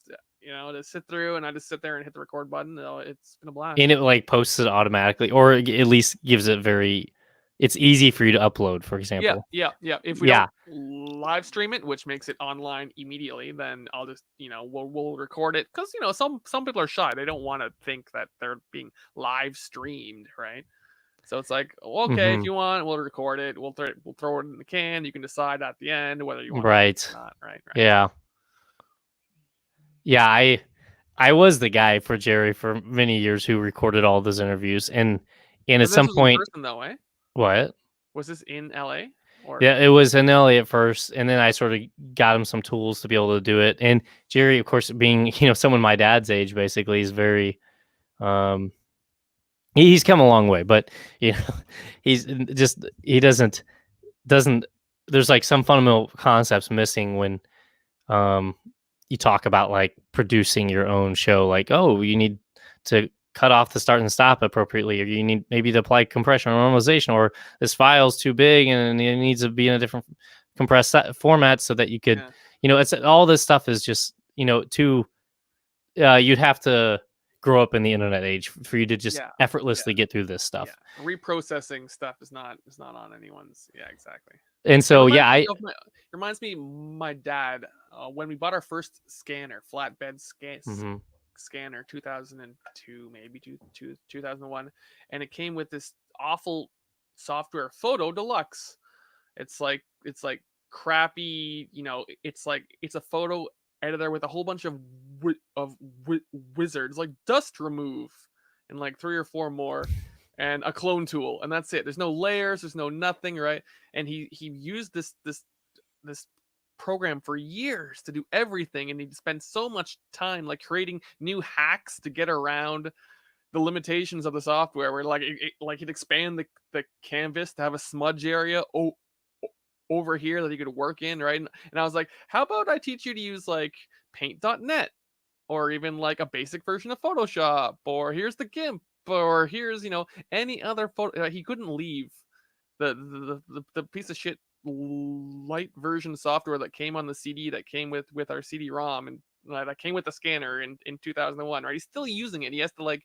sit through, and I just sit there and hit the record button. It's been a blast. And it like posts it automatically, or at least gives it very. It's easy for you to upload, for Yeah, example. yeah, yeah. If we don't Yeah. live stream it, which makes it online immediately, then I'll just we'll record it because some people are shy. They don't want to think that they're being live streamed, right? So it's like, well, okay, if Hmm. you want, we'll record it. We'll throw it in the can. You can decide at the end whether you want to use it Right. or not. Right, right. Yeah. Yeah. I was the guy for Jerry for many years who recorded all those interviews, and at But this some was in point, person though, eh? what? Was this in LA or? Yeah, it was in LA at first, and then I sort of got him some tools to be able to do it. And Jerry, of course, being someone my dad's age, basically, is very um he's come a long way, but you know he's just he doesn't there's like some fundamental concepts missing when um you talk about like producing your own show, like, oh, you need to cut off the start and stop appropriately, or you need maybe to apply compression or normalization, or this file's too big and it needs to be in a different compressed format so that you could, Yeah, it's all this stuff is just, too you'd have to grow up in the internet age for you to just yeah, yeah, effortlessly get through this yeah. stuff. Reprocessing stuff is not on anyone's. Yeah, exactly. And It so reminds yeah, me I of my dad when we bought our first scanner, flatbed mhm. scanner, 2002, maybe 2001, and it came with this awful software, Photo Deluxe. It's like crappy, it's a photo editor with a whole bunch of wizards, like dust remove and like three or four more, and a clone tool, and that's it. There's no layers, there's no nothing, right? And he used this program for years to do everything, and he'd spend so much time like creating new hacks to get around the limitations of the software, where like he'd expand the canvas to have a smudge area over here that he could work in, right? And I was like, how about I teach you to use like paint.net, or even like a basic version of Photoshop, or here's the GIMP, or here's any other photo. He couldn't leave the piece of shit light version software that came on the CD, that came with our CD-ROM, and that came with the scanner in 2001, right? He's still using it. He has to like,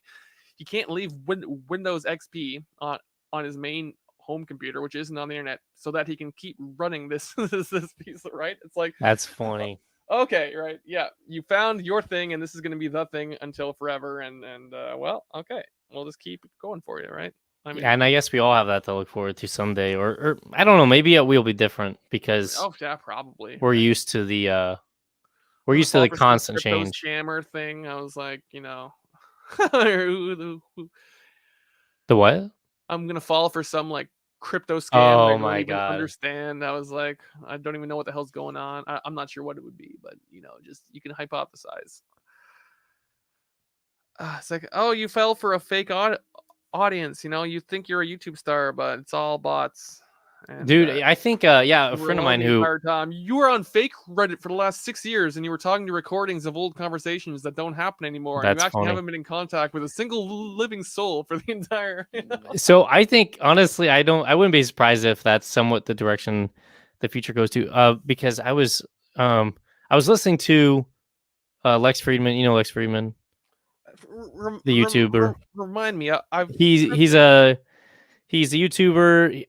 he can't leave Windows XP on his main home computer, which isn't on the internet, so that he can keep running this this piece, right? It's like, That's funny. okay, right, yeah, you found your thing, and this is going to be the thing until forever, and well, okay, we'll just keep it going for you, right? I Yeah, mean, and I guess we all have that to look forward to someday, or I don't know, maybe it will be different because oh yeah, probably, we're right? used to the we're I'm gonna used to fall the for some constant crypto change. scammer thing. I was like, The what? I'm gonna fall for some like crypto scam that I Oh don't my even god. understand. I was like, I don't even know what the hell's going on. I'm not sure what it would be, but just you can hypothesize. It's like, oh, you fell for a fake audience. You think you're a YouTube star, but it's all bots. And Dude, I think yeah, a you were friend of alone mine the who entire time. You were on fake Reddit for the last 6 years, and you were talking to recordings of old conversations that don't happen anymore. And you that's actually funny. haven't been in contact with a single living soul for the entire. So I think honestly, I wouldn't be surprised if that's somewhat the direction the future goes to. Because um I was listening to Lex Friedman, Lex Friedman, the YouTuber. Remind me, I've He's heard he's a he's a YouTuber.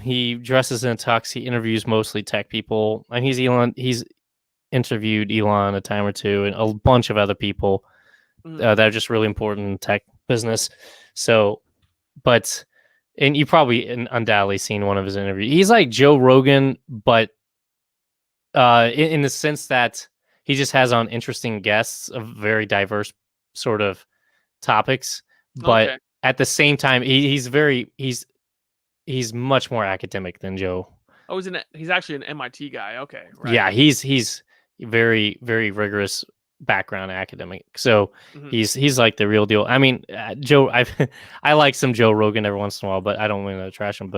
He dresses in a tux. He interviews mostly tech people, and he's interviewed Elon a time or two, and a bunch of other people mm, that are just really important in tech business. So, but and you probably undoubtedly seen one of his interviews. He's like Joe Rogan, but in the sense that he just has on interesting guests of very diverse sort of topics. But okay. at the same time, he's much more academic than Joe. Oh, he's actually an MIT guy. Okay, right. Yeah, he's very very rigorous background academic. So Hmm. he's like the real deal. I mean, Joe, I like some Joe Rogan every once in a while, but I don't want to trash him.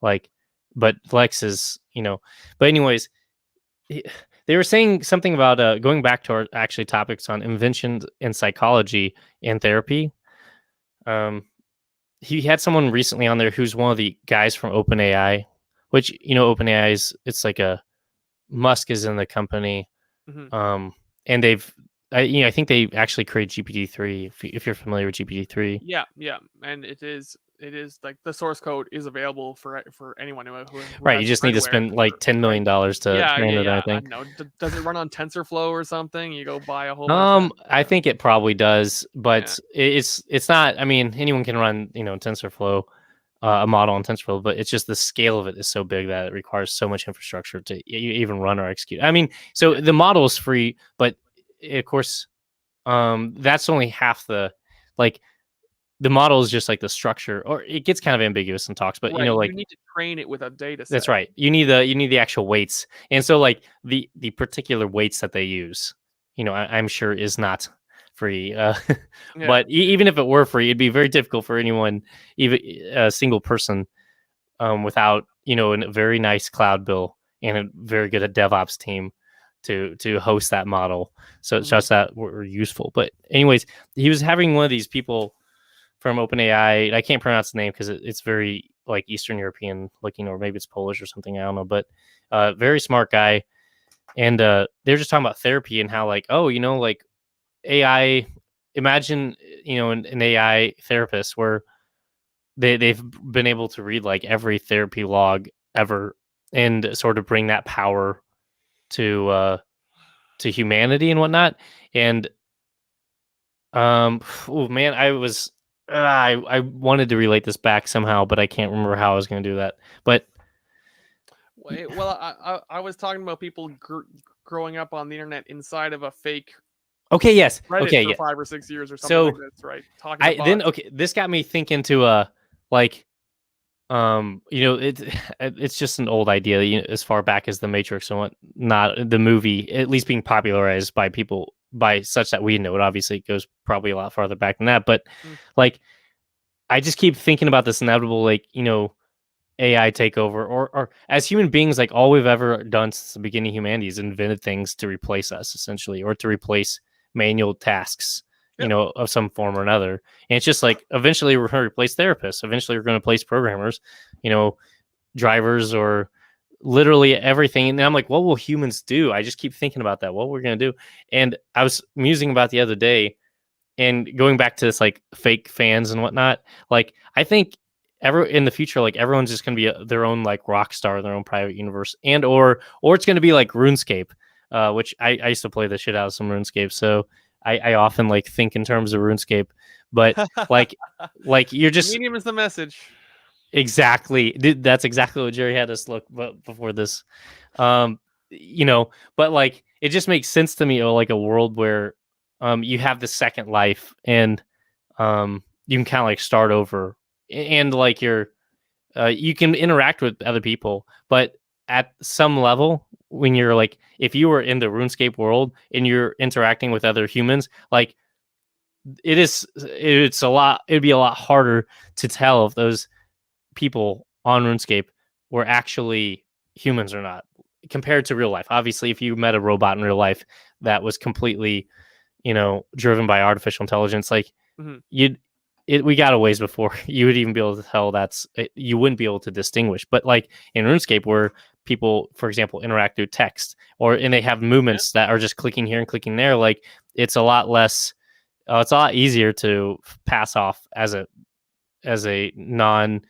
Like, but Lex is, But anyways, he- they were saying something about going back to our actually topics on inventions in psychology and therapy. Um, he had someone recently on there who's one of the guys from OpenAI, which OpenAI is, it's like a Musk is in the company, Hmm. um, and I think they actually created GPT-3. If you're familiar with GPT-3, Yeah, yeah, and it is like the source code is available for anyone who right? You has just need to hardware spend like right? $10 million to Yeah, train yeah, it, I yeah. I think. know. Does it run on TensorFlow or something? You go buy a whole bunch of I think it probably does, yeah, but it's not. I mean, anyone can run TensorFlow, a model on TensorFlow, but it's just the scale of it is so big that it requires so much infrastructure to even run or execute. I mean, so yeah, the model is free, but of course, that's only half the like the model is just like the structure, or it gets kind of ambiguous in talks, but Right. You like need to train it with a data that's set. right. You need the actual weights, and so like the particular weights that they use, I'm sure is not free. Yeah. But even if it were free, it'd be very difficult for anyone, even a single person, without a very nice cloud bill and a very good at DevOps team to host that model. So it's Mhm. just that were useful. But anyways, he was having one of these people from OpenAI. I can't pronounce the name because it's very like Eastern European looking, or maybe it's Polish or something. I don't know, but very smart guy. And they're just talking about therapy and how like, oh, like AI. Imagine an AI therapist where they've been able to read like every therapy log ever and sort of bring that power to to humanity and whatnot. And oh man, I wanted to relate this back somehow, but I can't remember how I was going to do that. But Well, I was talking about people growing up on the internet inside of a fake okay, yes, Reddit okay, for yeah. 5 or 6 years or something like So this, right? Talking I about then okay, this got me thinking to like it's just an old idea, as far back as the Matrix and what not the movie, at least being popularized by people by such that we know it. Obviously, it goes probably a lot farther back than that, but mm, like I just keep thinking about this inevitable, like AI takeover, or as human beings, like all we've ever done since the beginning of humanity is invented things to replace us, essentially, or to replace manual tasks, yep. of some form or another. And it's just like eventually we're going to replace therapists. Eventually we're going to replace programmers, you know, drivers, or literally everything. And I'm like, what will humans do? I just keep thinking about that. What we're going to do. And I was musing about the other day, and going back to this like fake fans and whatnot, like I think in the future, like everyone's just gonna be their own like rock star, their own private universe, and or it's gonna be like RuneScape, which I used to play the shit out of some RuneScape, so I often like think in terms of RuneScape, but like you're The just medium is the message. exactly that's exactly what Jerry had us look before this, um, but like it just makes sense to me, like a world where you have the second life, and you can kind of like start over, and like you can interact with other people, but at some level, when you're like, if you were in the RuneScape world and you're interacting with other humans, like it'd be a lot harder to tell if those people on RuneScape were actually humans or not, compared to real life. Obviously, if you met a robot in real life that was completely, driven by artificial intelligence, like Mhm. you'd we got a ways before you would even be able to tell you wouldn't be able to distinguish. But like in RuneScape, where people, for example, interact through text, and they have Yeah. movements that are just clicking here and clicking there, like it's a lot less. It's a lot easier to pass off as a non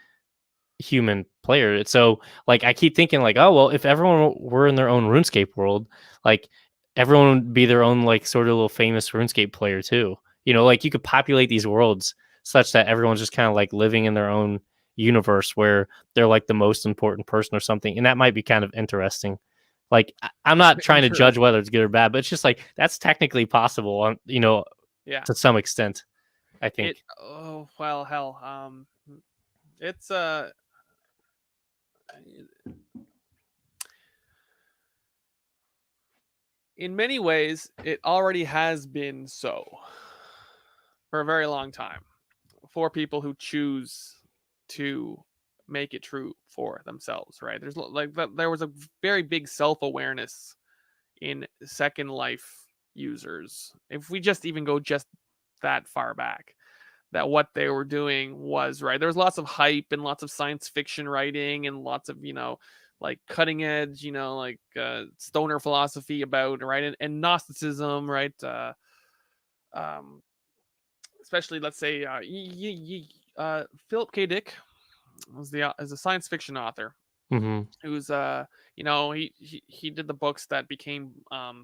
human player. So like I keep thinking like, oh well, if everyone were in their own RuneScape world, like everyone would be their own like sort of little famous RuneScape player too. Like you could populate these worlds such that everyone's just kind of like living in their own universe where they're like the most important person or something. And that might be kind of interesting. Like I'm not trying to judge Interesting. whether it's good or bad, but it's just like that's technically possible on Yeah. to some extent, I It. think. Oh well, hell. It's in many ways, it already has been so for a very long time for people who choose to make it true for themselves. Right? There's like there was a very big self awareness in Second Life users. If we just even go just that far back, that what they were doing was right. There was lots of hype and lots of science fiction writing and lots of like cutting edge, like stoner philosophy about right and Gnosticism, right? Um, Especially let's say Philip K. Dick was the is a science fiction author Hmm. who's he did the books that became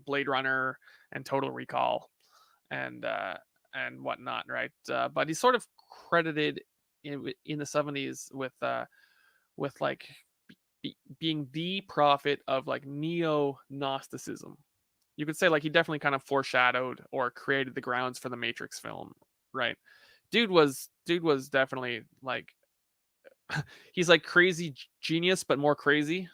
Blade Runner and Total Recall and whatnot, right? But he's sort of credited in the 70s with like being the prophet of like neo Gnosticism, you could say like he definitely kind of foreshadowed or created the grounds for the Matrix film, right? Dude was definitely like he's like crazy genius, but more crazy,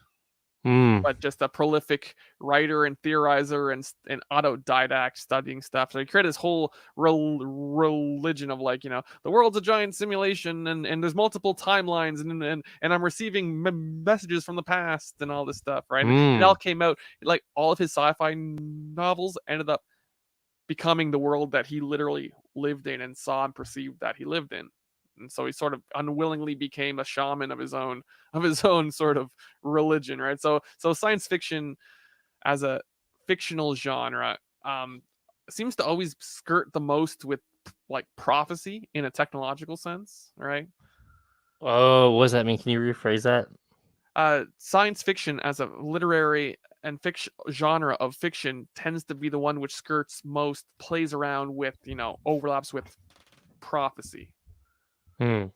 Mm, but just a prolific writer and theorizer and autodidact studying stuff. So he created this whole religion of like, the world's a giant simulation and there's multiple timelines and I'm receiving messages from the past and all this stuff, right? And it all mm, came out like all of his sci-fi novels ended up becoming the world that he literally lived in and saw and perceived that he lived in. And so he sort of unwillingly became a shaman of his own sort of religion, right? So science fiction as a fictional genre seems to always skirt the most with like prophecy in a technological sense, right? oh, what does that mean? Can you rephrase that? Science fiction as a literary and fiction genre of fiction tends to be the one which skirts most, plays around with, overlaps with prophecy. Hmm.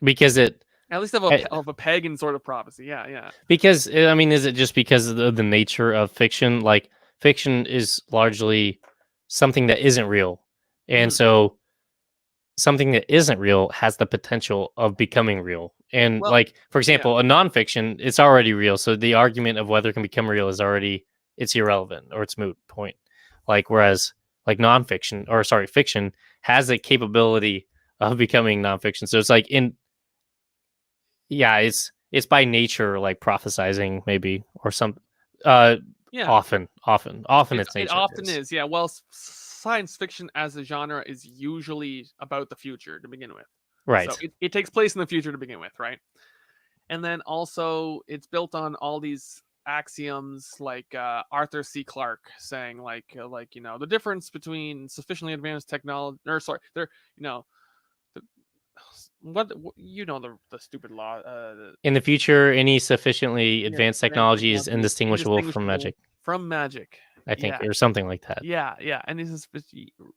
Because it At least eh, of a pagan sort of prophecy. Yeah, yeah. because I mean, is it just because of the nature of fiction? Like fiction is largely something that isn't real, and Mhm. so something that isn't real has the potential of becoming real. And Well, like, for yeah, example, a nonfiction, it's already real. So the argument of whether it can become real is already it's irrelevant or it's moot point. Like whereas like nonfiction or sorry, fiction has the capability of becoming nonfiction. So it's like in yeah, it's by nature like prophesizing maybe or some uh yeah. often its It nature often is. is. Yeah. Well, science fiction as a genre is usually about the future to begin with. So Right. it takes place in the future to begin with, right? And then also it's built on all these axioms like Arthur C. Clarke saying like the difference between sufficiently advanced technology or sorry there you know the, what the stupid law In the future, any sufficiently yeah, advanced advanced technology is technology is indistinguishable from indistinguishable magic. from magic. I think, Yeah, or something like that. yeah, and this is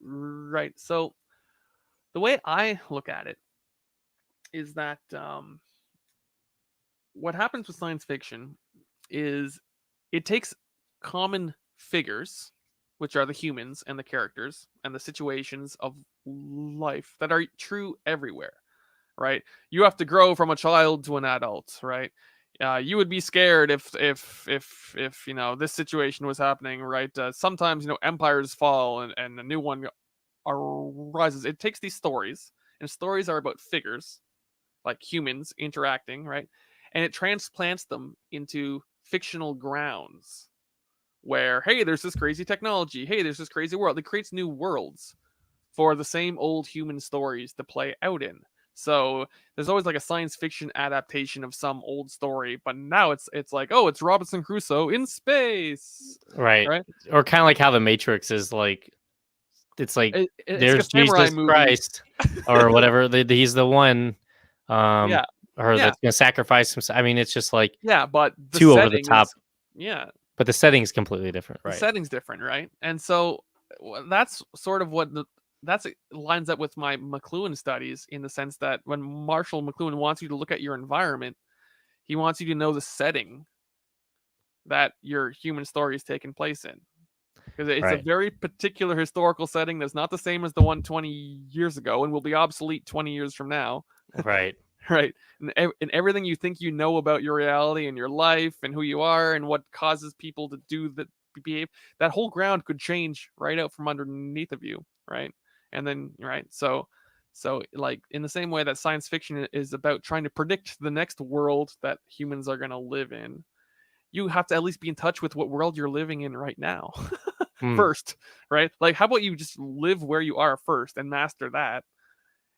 right. So the way I look at it is that what happens with science fiction is it takes common figures, which are the humans and the characters and the situations of life that are true everywhere, right? You have to grow from a child to an adult, right? You would be scared if this situation was happening, right? Sometimes empires fall and a new one arises. It takes these stories, and stories are about figures like humans interacting, right? And it transplants them into fictional grounds where, hey, there's this crazy technology. Hey, there's this crazy world. It creates new worlds for the same old human stories to play out in. So there's always like a science fiction adaptation of some old story, but now it's like, oh, it's Robinson Crusoe in space, Right. right? Or kind of like how the Matrix is like, it's like, It's like a there's samurai Jesus movie. Christ or whatever. He's the one, Yeah, or yeah, that's going to sacrifice himself. I mean, it's just like yeah. But the too over the setting top, is, yeah, but the setting is completely different. the Right. setting's different, right? And so that's sort of what that's lines up with my McLuhan studies in the sense that when Marshall McLuhan wants you to look at your environment, he wants you to know the setting that your human story is taking place in. Because it's a Right. very particular historical setting that's not the same as the one 20 years ago and will be obsolete 20 years from now. Right. Right. And everything you think you know about your reality and your life and who you are and what causes people to do that, behave, that whole ground could change right out from underneath of you, right? And then right, so like in the same way that science fiction is about trying to predict the next world that humans are going to live in, you have to at least be in touch with what world you're living in right now Hmm. first, right? Like how about you just live where you are first and master that,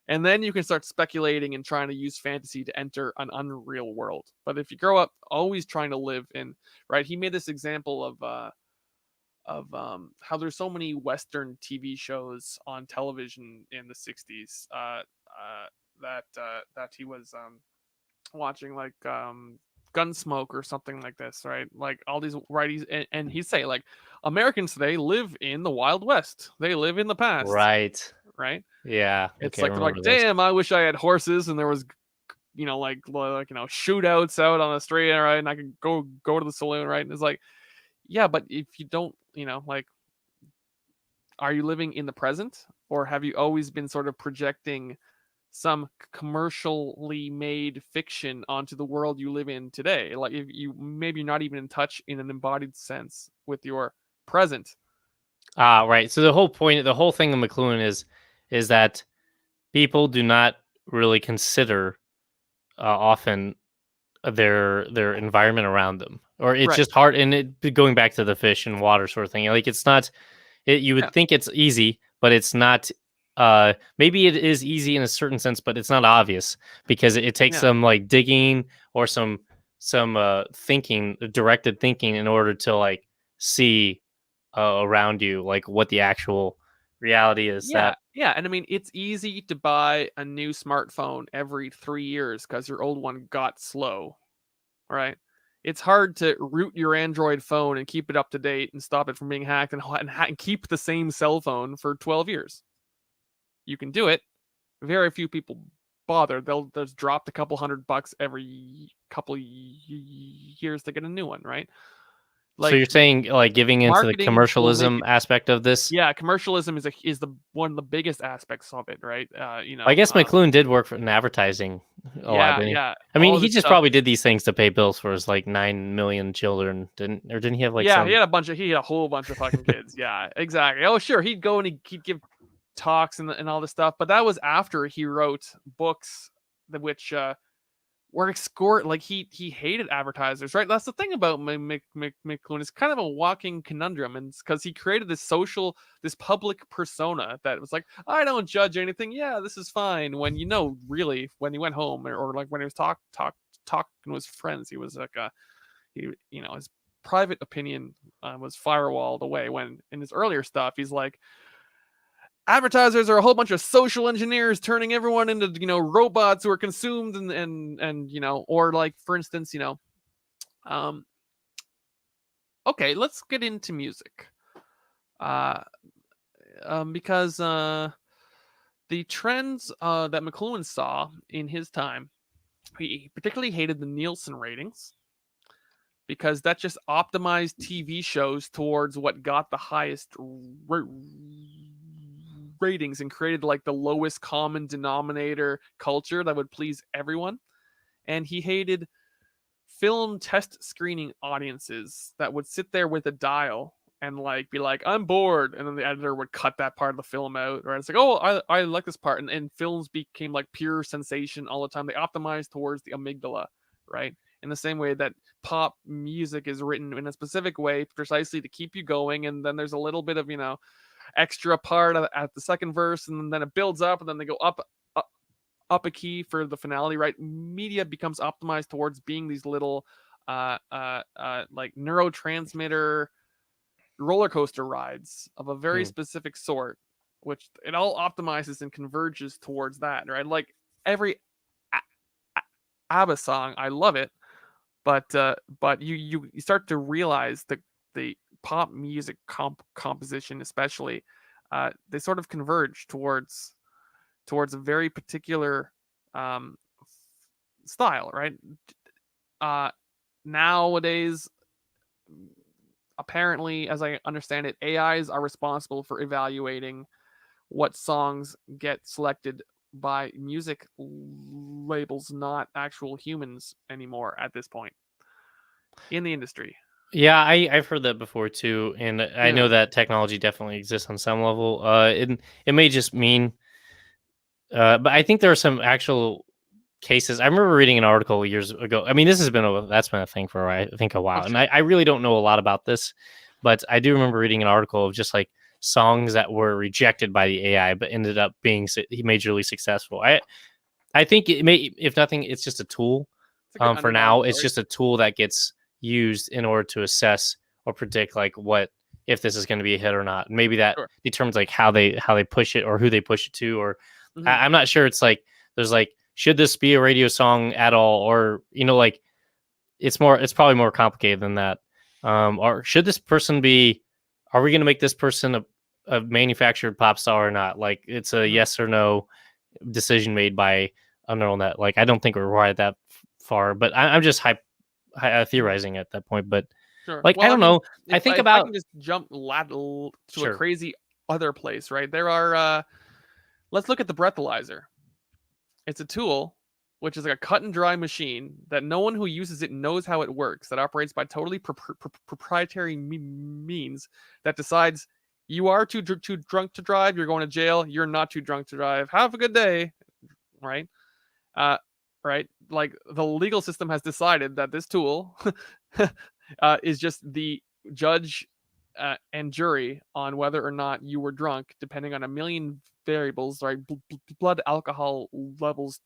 and then you can start speculating and trying to use fantasy to enter an unreal world. But if you grow up always trying to live in, right, he made this example of how there's so many Western TV shows on television in the 60s that he was watching, like Gunsmoke or something like this, right? Like all these righties, and he'd say like Americans today live in the Wild West. They live in the past, Right. right? Yeah. It's Okay. I like they're like, remember those. damn, I wish I had horses and there was shootouts out on the street, right? And I could go to the saloon, right? And it's like, yeah, but if you don't, like are you living in the present, or have you always been sort of projecting some commercially made fiction onto the world you live in today? Like if you maybe you're not even in touch in an embodied sense with your present. Right. So the whole point, the whole thing of McLuhan is that people do not really consider often their environment around them, or it's Right. just hard. And it going back to the fish and water sort of thing, like it's not. You Yeah. would think it's easy, but it's not. Maybe it is easy in a certain sense, but it's not obvious because it takes Yeah. some like digging or some thinking, directed thinking, in order to like see around you like what the actual reality is. Yeah, That yeah, and I mean, it's easy to buy a new smartphone every 3 years because your old one got slow, right? It's hard to root your Android phone and keep it up to date and stop it from being hacked and keep the same cell phone for 12 years. You can do it. Very few people bother. They'll just drop a couple $100 every couple years to get a new one, right? so Like you're saying like giving into the marketing will make commercialism it. aspect of this. Yeah, commercialism is the one of the biggest aspects of it, right? I guess McLuhan did work for in advertising a lot, Yeah, didn't he? yeah, I mean, all he this just stuff. probably did these things to pay bills for his like 9 million children, didn't he have like Yeah, some? he had a whole bunch of fucking kids. Yeah, exactly. Oh, sure, he'd go and he'd give talks and all this stuff, but that was after he wrote books that which were scored like he hated advertisers, right? That's the thing about McLuhan. It's kind of a walking conundrum, and it's because he created this public persona that was like, I don't judge anything. Yeah, this is fine. When really, when he went home or like when he was talking to his friends, he was like his private opinion was firewalled away. When in his earlier stuff, he's like, advertisers are a whole bunch of social engineers turning everyone into robots who are consumed and or like for instance um okay, let's get into music uh because the trends that McLuhan saw in his time, he particularly hated the Nielsen ratings because that just optimized TV shows towards what got the highest ratings and created like the lowest common denominator culture that would please everyone. And he hated film test screening audiences that would sit there with a dial and like be like, I'm bored, and then the editor would cut that part of the film out, or it's like, oh, I like this part, and films became like pure sensation all the time. They optimized towards the amygdala, right? In the same way that pop music is written in a specific way precisely to keep you going, and then there's a little bit of extra part at the second verse, and then it builds up, and then they go up a key for the finale, right? Media becomes optimized towards being these little like neurotransmitter roller coaster rides of a very Hmm. specific sort, which it all optimizes and converges towards that, right? Like every ABBA song, I love it, but you start to realize the pop music composition, especially, they sort of converge towards a very particular um, style, right? Uh, Nowadays, apparently, as I understand it, AIs are responsible for evaluating what songs get selected by music labels, not actual humans anymore at this point in the industry. Yeah, I've heard that before too, and I know Yeah, that technology definitely exists on some level. It may just mean, but I think there are some actual cases. I remember reading an article years ago. I mean, this has been that's been a thing for I think a oh while, and sure, I really don't know a lot about this, but I do remember reading an article of just like songs that were rejected by the AI but ended up being majorly successful. I think it may, if nothing, it's just a tool. it's a good For underdog now, it's story. just a tool that gets used in order to assess or predict like what if this is going to be a hit or not. Maybe that Sure. determines like how they push it or who they push it to. Or Hmm. I'm not sure. It's like there's like should this be a radio song at all, or like it's probably more complicated than that. Or should this person be? Are we going to make this person a manufactured pop star or not? Like it's a Hmm. yes or no decision made by a neural net. Like I don't think we're right that far, but I'm just Hmm. theorizing at that point. But Sure. like I Well, I don't mean, know. I think if I about can just jump lateral to a sure. crazy other place, right? There are let's look at the breathalyzer. It's a tool which is like a cut and dry machine that no one who uses it knows how it works, that operates by totally proprietary means, that decides you are too drunk to drive, you're going to jail, you're not too drunk to drive, have a good day, right? Uh, right? Like the legal system has decided that this tool is just the judge and jury on whether or not you were drunk, depending on a million variables, right? Blood alcohol levels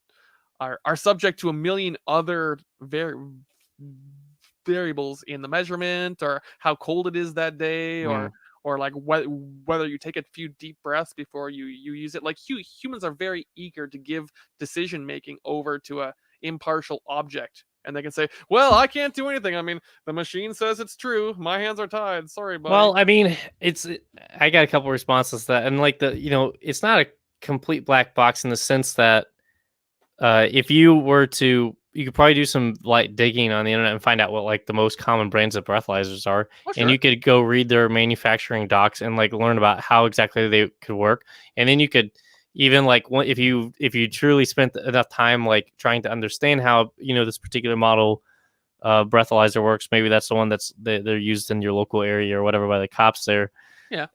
are subject to a million other variables in the measurement, or how cold it is that day, Mm. or like whether you take a few deep breaths before you use it. Like humans are very eager to give decision making over to a impartial object, and they can say, well, I can't do anything, I mean, the machine says it's true, my hands are tied, sorry buddy. Well, I mean, I got a couple responses to that, and like it's not a complete black box in the sense that if you were to, you could probably do some light digging on the internet and find out what like the most common brands of breathalyzers are, Oh and you sure. could go read their manufacturing docs and like learn about how exactly they could work, and then you could even like if you truly spent enough time like trying to understand how this particular model breathalyzer works, maybe that's the one they're used in your local area or whatever by the cops there. Yeah.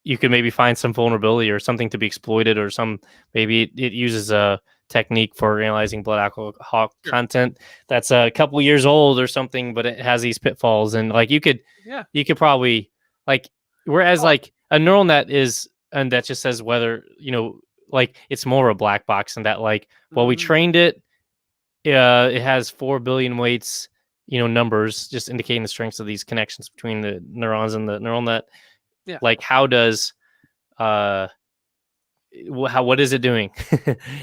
You could maybe find some vulnerability or something to be exploited, or maybe it uses a technique for analyzing blood alcohol Sure. content that's a couple years old or something, but it has these pitfalls, and like Yeah. you could probably like, whereas Oh. like a neural net is, and that just says whether like it's more a black box, and that like, well, we Mm, trained it, it has 4 billion weights, numbers just indicating the strengths of these connections between the neurons and the neural net. yeah. Like, how does uh what is it doing?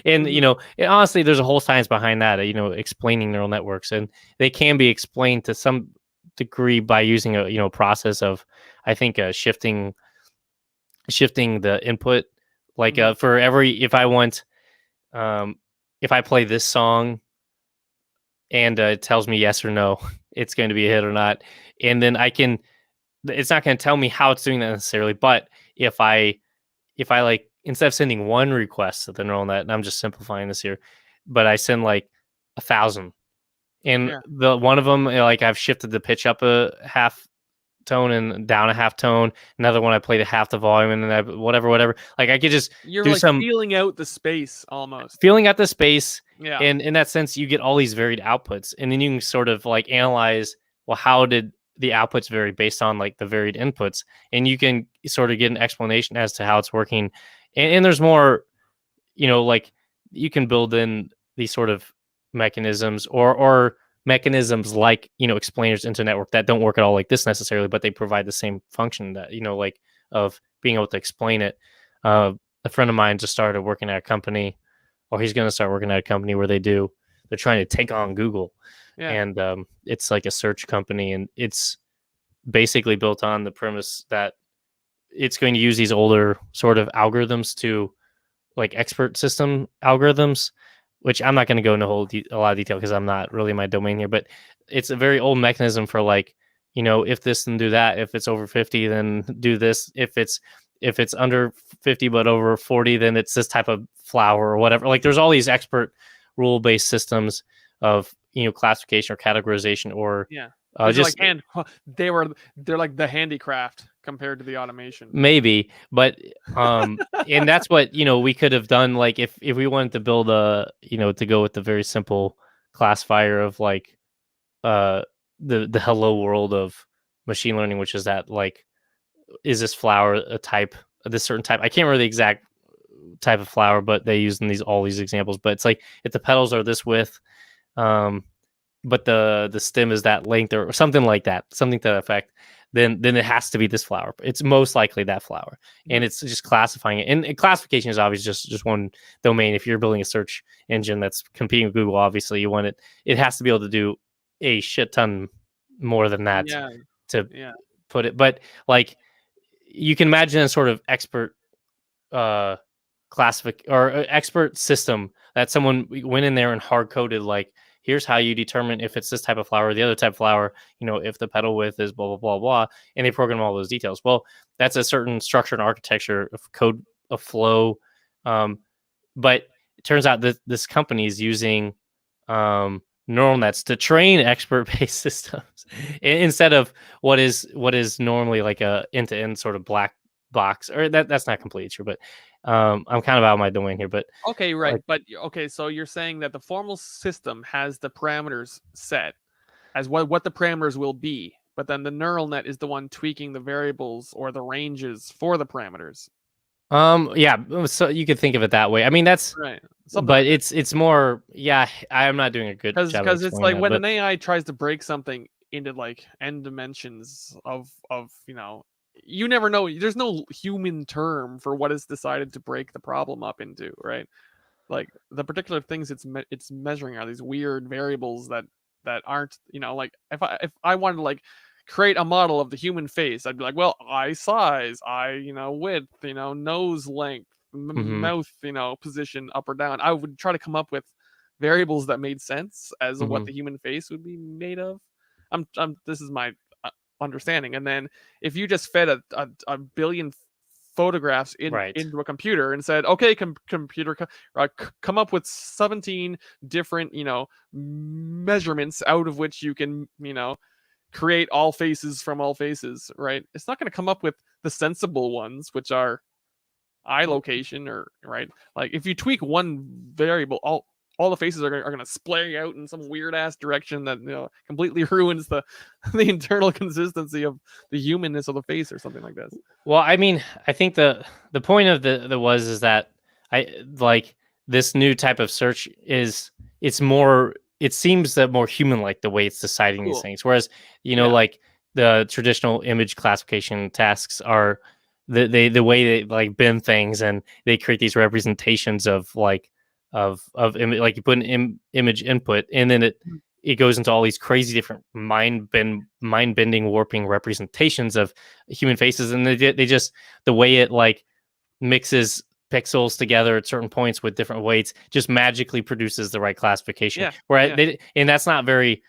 And Mhm. honestly, there's a whole science behind that, explaining neural networks, and they can be explained to some degree by using a process of, I think, shifting the input, like Mhm. for every, if I want, if I play this song and it tells me yes or no, it's going to be a hit or not. And then it's not going to tell me how it's doing that necessarily. But if I like, instead of sending one request to the neural net, and I'm just simplifying this here, but I send like 1,000, and Yeah. the one of them, like I've shifted the pitch up a half tone and down a half tone. Another one I played at half the volume, and then whatever. Like I could just You're do like some feeling out the space almost. feeling out the space, Yeah. and in that sense you get all these varied outputs, and then you can sort of like analyze, well, how did the outputs vary based on like the varied inputs, and you can sort of get an explanation as to how it's working. And there's more, like, you can build in these sort of mechanisms, or mechanisms like, explainers into network that don't work at all like this necessarily, but they provide the same function, that like, of being able to explain it. A friend of mine just started working at a company, or he's going to start working at a company where they're trying to take on Google, Yeah. and it's like a search company, and it's basically built on the premise that it's going to use these older sort of algorithms to, like, expert system algorithms, which I'm not going to go into a lot of detail because I'm not really my domain here, but it's a very old mechanism for, like, if this, then do that. If it's over 50, then do this. If it's under 50 but over 40, then it's this type of flower or whatever. Like, there's all these expert rule based systems of, classification or categorization, or Yeah. These are like just they're like the handicraft compared to the automation. maybe. But and that's what, we could have done, like, if we wanted to build to go with the very simple classifier of, like, uh the hello world of machine learning, which is that, like, is this flower a type, this certain type? I can't remember the exact type of flower, but they use in all these examples. But it's like, if the petals are this width, um but the stem is that length, or something like that, something to that effect, then it has to be this flower. It's most likely that flower, and Mhm. it's just classifying it. And classification is obviously just one domain. If you're building a search engine that's competing with Google, obviously you want it has to be able to do a shit ton more than that Yeah. to Yeah. put it. But, like, you can imagine a sort of expert uh expert system that someone went in there and hard coded, like, here's how you determine if it's this type of flower or the other type of flower, if the petal width is blah blah blah blah, and they program all those details. Well, that's a certain structure and architecture of code, of flow. But it turns out that this company is using neural nets to train expert-based systems instead of what is normally like a end-to-end sort of black box. Or that's not completely true, but I'm kind of out of my domain here. But Okay, right. like, But okay, so you're saying that the formal system has the parameters set as what the parameters will be, but then the neural net is the one tweaking the variables or the ranges for the parameters. yeah, so you could think of it that way. I mean, that's, Right. Something but like that. it's more, yeah, I'm not doing a good job of Because it's explaining like that, when but an AI tries to break something into like n dimensions of you never know. There's no human term for what is decided to break the problem up into, right? Like the particular things it's measuring are these weird variables that aren't, like if I wanted to like create a model of the human face, I'd be like, well, eye size, eye, width, nose length, mhm, mouth, position up or down. I would try to come up with variables that made sense as what mhm, the human face would be made of. I'm this is my understanding. And then if you just fed a billion photographs right. into a computer and said, okay, computer, come up with 17 different, measurements out of which you can, create all faces from all faces, right? It's not going to come up with the sensible ones, which are eye location, or right. Like if you tweak one variable, all the faces are going to splay out in some weird ass direction that completely ruins the internal consistency of the humanness of the face or something like this. Well, I mean, I think the point of the was is that I like this new type of search is, it's more, it seems that more human like the way it's deciding these Cool. things. Whereas, Yeah. like the traditional image classification tasks are the way they like bend things, and they create these representations of like like you put an image input, and then it goes into all these crazy different mind bending warping representations of human faces, and they just, the way it like mixes pixels together at certain points with different weights just magically produces the right classification, Yeah. where Yeah. and that's not very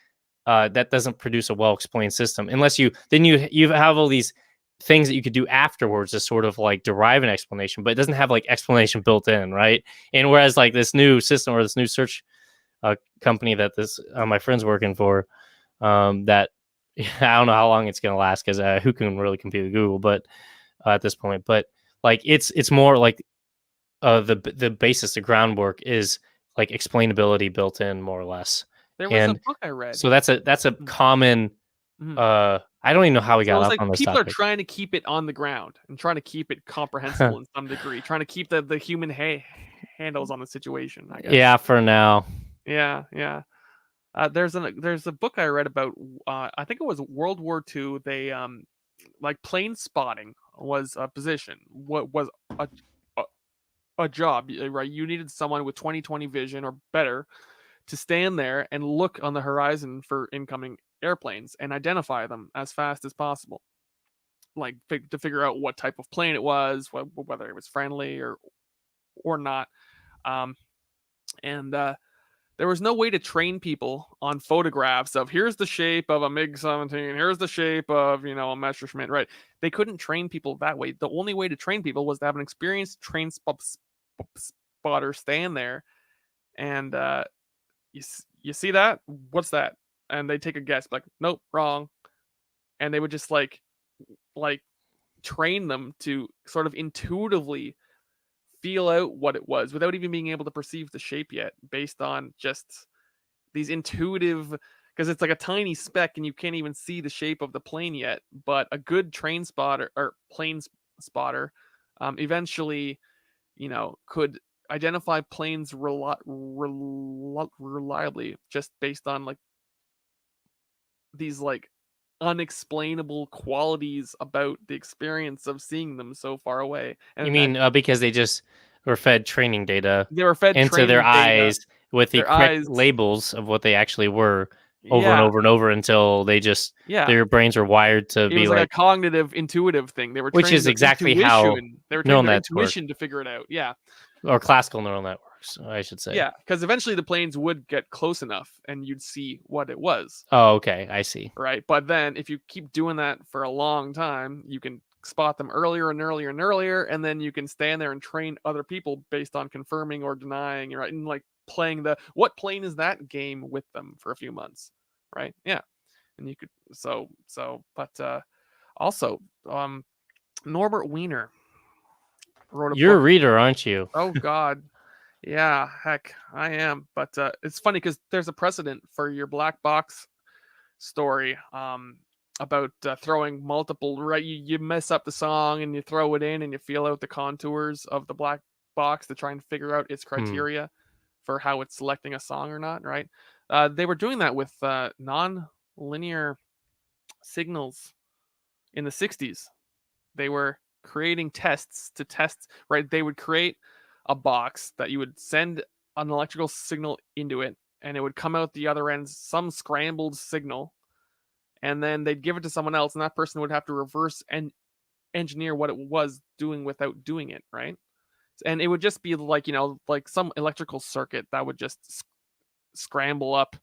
that doesn't produce a well explained system unless you have all these things that you could do afterwards to sort of like derive an explanation, but it doesn't have like explanation built in, right? And whereas like this new system or this new search company that this my friend's working for, that I don't know how long it's going to last, because who can really compete with Google, but at this point, but like it's more like the basis, the groundwork is like explainability built in more or less. There was a And book I read. so that's a Mhm. common Mhm. I don't even know how we So got it's up like on this people are topic. trying to keep it on the ground and trying to keep it comprehensible in some degree, trying to keep the human handles on the situation, I guess. Yeah, for now. Yeah, yeah. There's a book I read about. I think it was World War II. They like plane spotting was a position. What was a, a job, right? You needed someone with 20/20 vision or better to stand there and look on the horizon for incoming airplanes and identify them as fast as possible, like to figure out what type of plane it was, whether it was friendly or not. Um, and There was no way to train people on photographs of here's the shape of a MiG 17, here's the shape of a Messerschmitt. Right? They couldn't train people that way. The only way to train people was to have an experienced spotter stand there and you see that? What's that? And they take a guess, like, nope, wrong. And they would just like train them to sort of intuitively feel out what it was without even being able to perceive the shape yet, based on just these intuitive, because it's like a tiny speck and you can't even see the shape of the plane yet. But a good train spotter or spotter eventually, could identify planes reliably just based on like these like unexplainable qualities about the experience of seeing them so far away. You And mean because they just were fed training data they were fed into their training data, eyes with the their correct eyes. labels of what they actually were over and Yeah, over and over until they just, yeah. their brains are wired to It be was like a like, cognitive, intuitive thing. They were which training is their exactly how intuition. They were training neural their nets work, intuition to figure it out. Yeah. or classical neural network. networks, I should say. Yeah, because eventually the planes would get close enough and you'd see what it was, Oh, okay, I see. right? But then if you keep doing that for a long time, you can spot them earlier and earlier and earlier, and then you can stand there and train other people based on confirming or denying, right? And like playing the what plane is that game with them for a few months, right? Yeah, and you could but also Norbert Wiener wrote a You're a book. reader, aren't you? Oh God, yeah, heck, I am. But it's funny because there's a precedent for your black box story about throwing multiple, right? You mess up the song and you throw it in and you feel out the contours of the black box to try and figure out its Hmm. criteria for how it's selecting a song or not, right? They were doing that with non-linear signals in the 60s. They were creating tests to test, right? They would create a box that you would send an electrical signal into it and it would come out the other end some scrambled signal, and then they'd give it to someone else and that person would have to reverse and engineer what it was doing without doing it, right? And it would just be like, like some electrical circuit that would just scramble up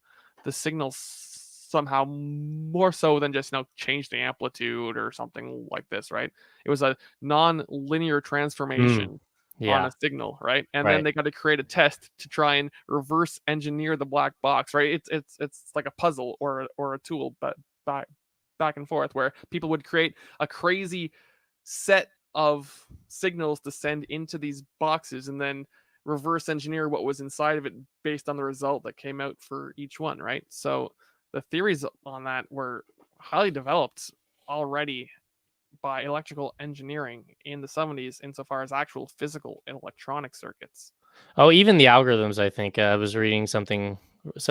the signal somehow more so than just change the amplitude or something like this, right? It was a non-linear Hmm. transformation on Yeah. a signal, right? And then Right. they got to create a test to try and reverse engineer the black box, right? It's like a puzzle or a tool, but back and forth where people would create a crazy set of signals to send into these boxes and then reverse engineer what was inside of it based on the result that came out for each one, right? So the theories on that were highly developed already by electrical engineering in the 70s insofar as actual physical electronic circuits. Oh, even the algorithms, I think. I was reading something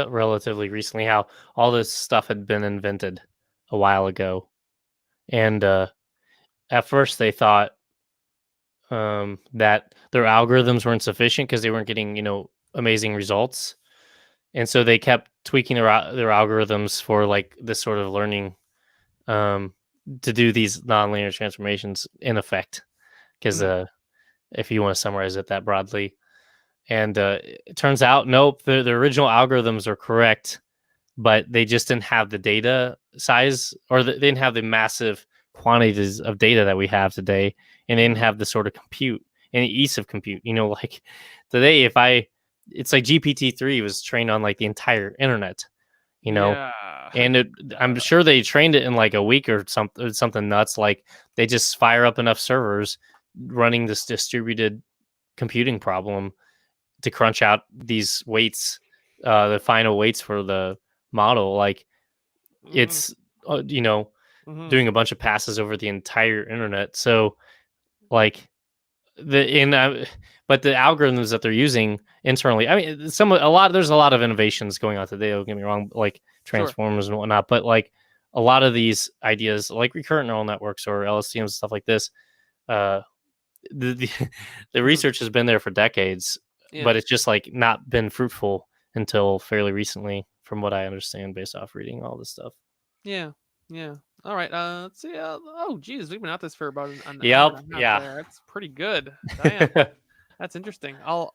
relatively recently how all this stuff had been invented a while ago. And at first they thought that their algorithms weren't sufficient because they weren't getting, amazing results. And so they kept tweaking their algorithms for like this sort of learning um, to do these nonlinear transformations in effect. Because Mhm. if you want to summarize it that broadly, and it turns out, nope, the original algorithms are correct, but they just didn't have the data size, or they didn't have the massive quantities of data that we have today, and they didn't Mhm. have the sort of compute and the ease of compute. Like today, it's like GPT-3 was trained on like the entire internet. You know, Yeah. and I'm sure they trained it in like a week or something nuts. Like they just fire up enough servers running this distributed computing problem to crunch out these weights, the final weights for the model. Like Mhm. it's, Mhm. doing a bunch of passes over the entire internet. So like the in, but the algorithms that they're using internally, I mean, there's a lot of innovations going on today. Don't get me wrong, like Sure. transformers and whatnot, but like a lot of these ideas, like recurrent neural networks or LSTMs and stuff like this, uh, the the Mhm. research has been there for decades, Yeah. but it's just like not been fruitful until fairly recently, from what I understand, based off reading all this stuff. Yeah. Yeah. All right. Let's see. Oh, geez, we've been at this for about an hour Yep. and a half Yeah. there. That's pretty good. Damn. That's interesting. Uh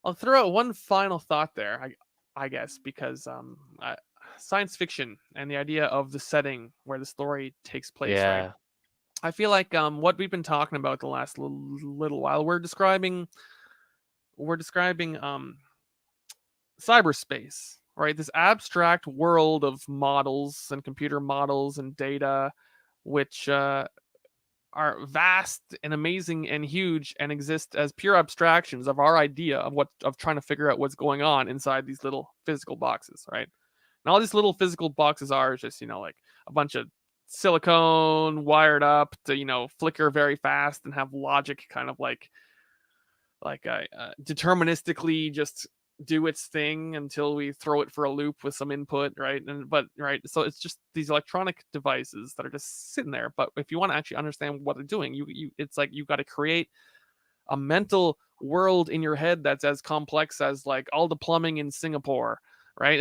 I'll throw out one final thought there. I guess because science fiction and the idea of the setting where the story takes place, right? Yeah. I feel like what we've been talking about the last little while, we're describing cyberspace, right? This abstract world of models and computer models and data, which are vast and amazing and huge and exist as pure abstractions of our idea of trying to figure out what's going on inside these little physical boxes, right? And all these little physical boxes are is just like a bunch of silicone wired up to flicker very fast and have logic kind of deterministically just do its thing until we throw it for a loop with some input, right? And but right, so it's just these electronic devices that are just sitting there. But if you want to actually understand what they're doing, you it's like you got to create a mental world in your head that's as complex as like all the plumbing in Singapore, right?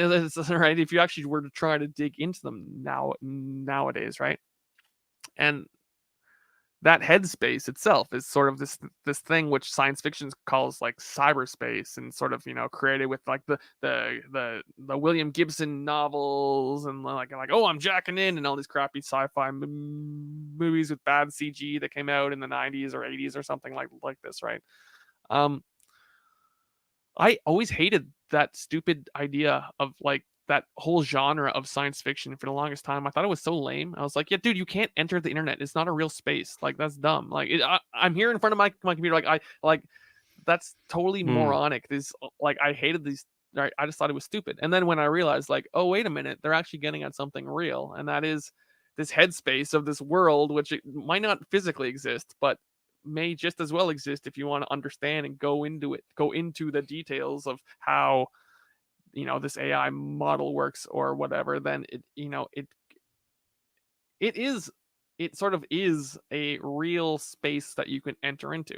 Right. If you actually were to try to dig into them nowadays, right? And that headspace itself is sort of this thing which science fiction calls like cyberspace, and sort of created with like the William Gibson novels, and like oh, I'm jacking in, and all these crappy sci-fi movies with bad CG that came out in the 90s or 80s or something like this, right? um I always hated that stupid idea of like that whole genre of science fiction for the longest time. I thought it was so lame. I was like, yeah, dude, you can't enter the internet. It's not a real space. Like that's dumb. Like I'm here in front of my computer. Like I like that's totally Hmm. moronic. This like I hated these. Right, I just thought it was stupid. And then when I realized, like, oh wait a minute, they're actually getting at something real, and that is this headspace of this world, which it might not physically exist, but may just as well exist if you want to understand and go into it, go into the details of how this AI model works or whatever. Then it is it sort of is a real space that you can enter into.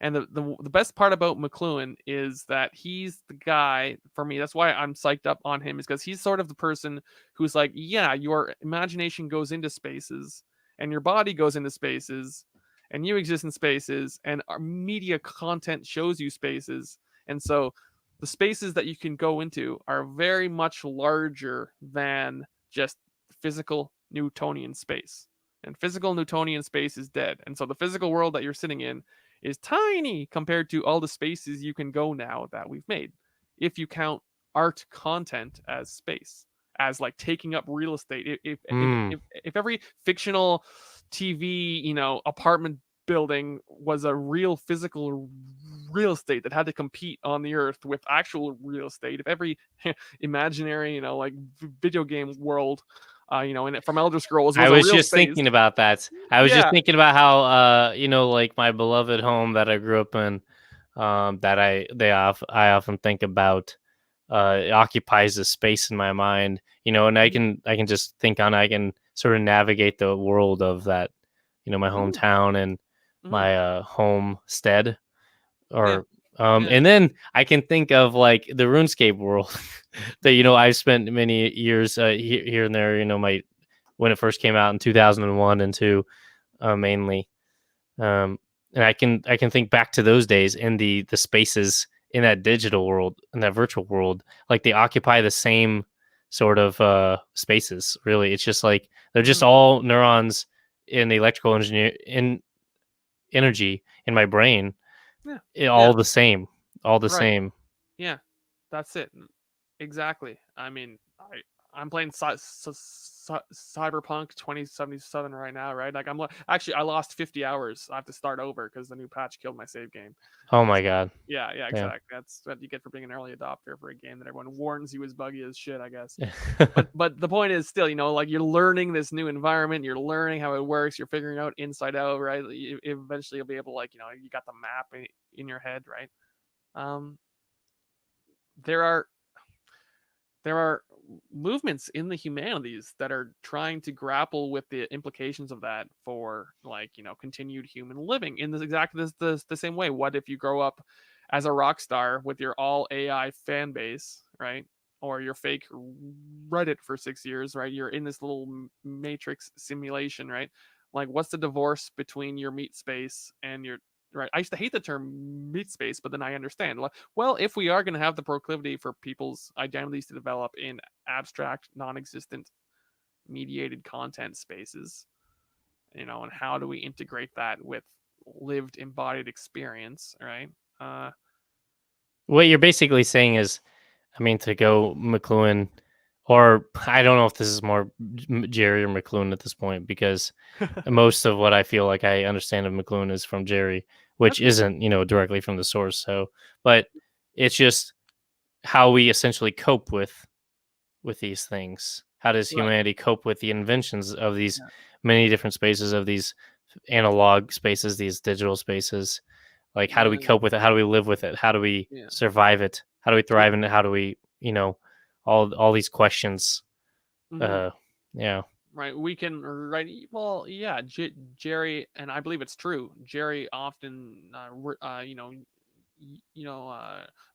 And the best part about McLuhan is that he's the guy for me. That's why I'm psyched up on him, is because he's sort of the person who's like, yeah, your imagination goes into spaces, and your body goes into spaces, and you exist in spaces, and our media content shows you spaces, and so the spaces that you can go into are very much larger than just physical Newtonian space. And physical Newtonian space is dead, and so the physical world that you're sitting in is tiny compared to all the spaces you can go now that we've made. If you count art content as space, as like taking up real estate, Hmm. if every fictional TV, apartment building was a real physical real estate that had to compete on the earth with actual real estate, if every imaginary, like video game world, and from Elder Scrolls I was a was real just space. thinking about that. I was just Yeah. thinking about how like my beloved home that I grew up in, that I often think about. It occupies a space in my mind, and Mhm. I can just think on. I can sort of navigate the world of that, my Mhm. hometown and Mhm. my homestead, Yeah. or Yeah. and then I can think of like the RuneScape world that I've spent many years here and there. My when it first came out in 2001 and two, mainly. Um, and I can think back to those days in the spaces in that digital world, in that virtual world, like they occupy the same sort of spaces. Really, it's just like they're just Mhm. all neurons in the electrical engineer in energy in my brain, Yeah. all Yeah. the same, all the Right. same. Yeah. That's it. Exactly. I mean, I'm playing Cyberpunk 2077 right now, right? Like actually I lost 50 hours. I have to start over because the new patch killed my save game. Oh my So god, yeah, yeah, yeah. exactly. That's what you get for being an early adopter for a game that everyone warns you is buggy as shit, I guess. But the point is still, like you're learning this new environment, you're learning how it works, you're figuring out inside out, right? Eventually you'll be able to, like, you got the map in your head, right? Um, there are there are movements in the humanities that are trying to grapple with the implications of that for, like, continued human living in this exactly the same way. What if you grow up as a rock star with your all AI fan base, right? Or your fake Reddit for 6 years, right? You're in this little matrix simulation, right? Like, what's the divorce between your meat space and your, right? I used to hate the term meat space, but then I understand. Well, if we are going to have the proclivity for people's identities to develop in abstract, non-existent, mediated content spaces, and how do we integrate that with lived, embodied experience, right? Uh, What you're basically saying is, I mean, to go McLuhan, or I don't know if this is more Jerry or McLuhan at this point, because most of what I feel like I understand of McLuhan is from Jerry, which that's cool. isn't, directly from the source. So, but it's just how we essentially cope with these things. How does Right. humanity cope with the inventions of these Yeah. many different spaces, of these analog spaces, these digital spaces? Like, how do we Yeah. cope with it? How do we live with it? How do we Yeah. survive it? How do we Yeah. thrive in it? How do we, all these questions? Hmm. Uh, yeah. Right. We can, right. Well, yeah. Jerry, and I believe it's true. Jerry often,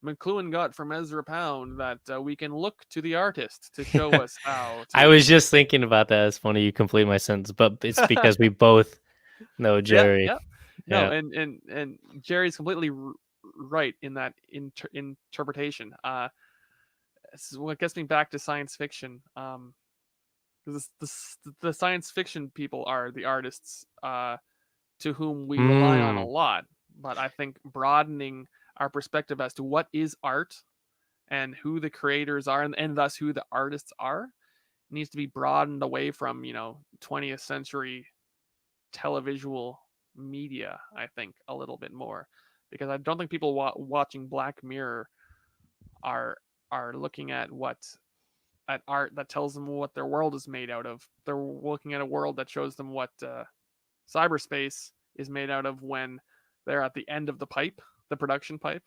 McLuhan got from Ezra Pound that we can look to the artist to show us how I to. was just thinking about that. It's funny you complete my sentence, but it's because we both No, Yeah, Jerry. yeah. No, Yeah. and Jerry's completely right in that interpretation. This is what gets me back to science fiction. Because the science fiction people are the artists to whom we rely on a Mm. lot. But I think broadening our perspective as to what is art and who the creators are, and thus who the artists are, needs to be broadened away from 20th century televisual media. I think a little bit more, because I don't think people watching Black Mirror are looking at art that tells them what their world is made out of. They're looking at a world that shows them what cyberspace is made out of when they're at the end of the pipe, the production pipe,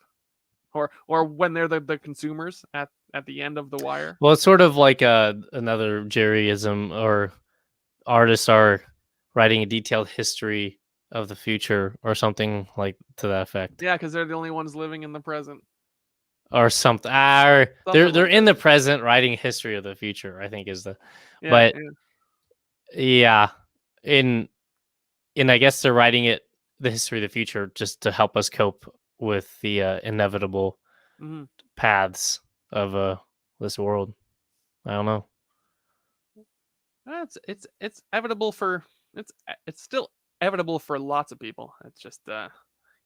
or when they're the consumers at the end of the wire. Well, it's sort of like another Jerryism, or artists are writing a detailed history of the future, or something like to that effect, Yeah, because they're the only ones living in the present. or something. Or Something they're like in that. the present writing history of the future, I think is the. Yeah, But yeah. yeah, in I guess they're writing it, the history of the future, just to help us cope with the inevitable Mm-hmm. paths of this world. I don't know. It's inevitable for it's still inevitable for lots of people. It's just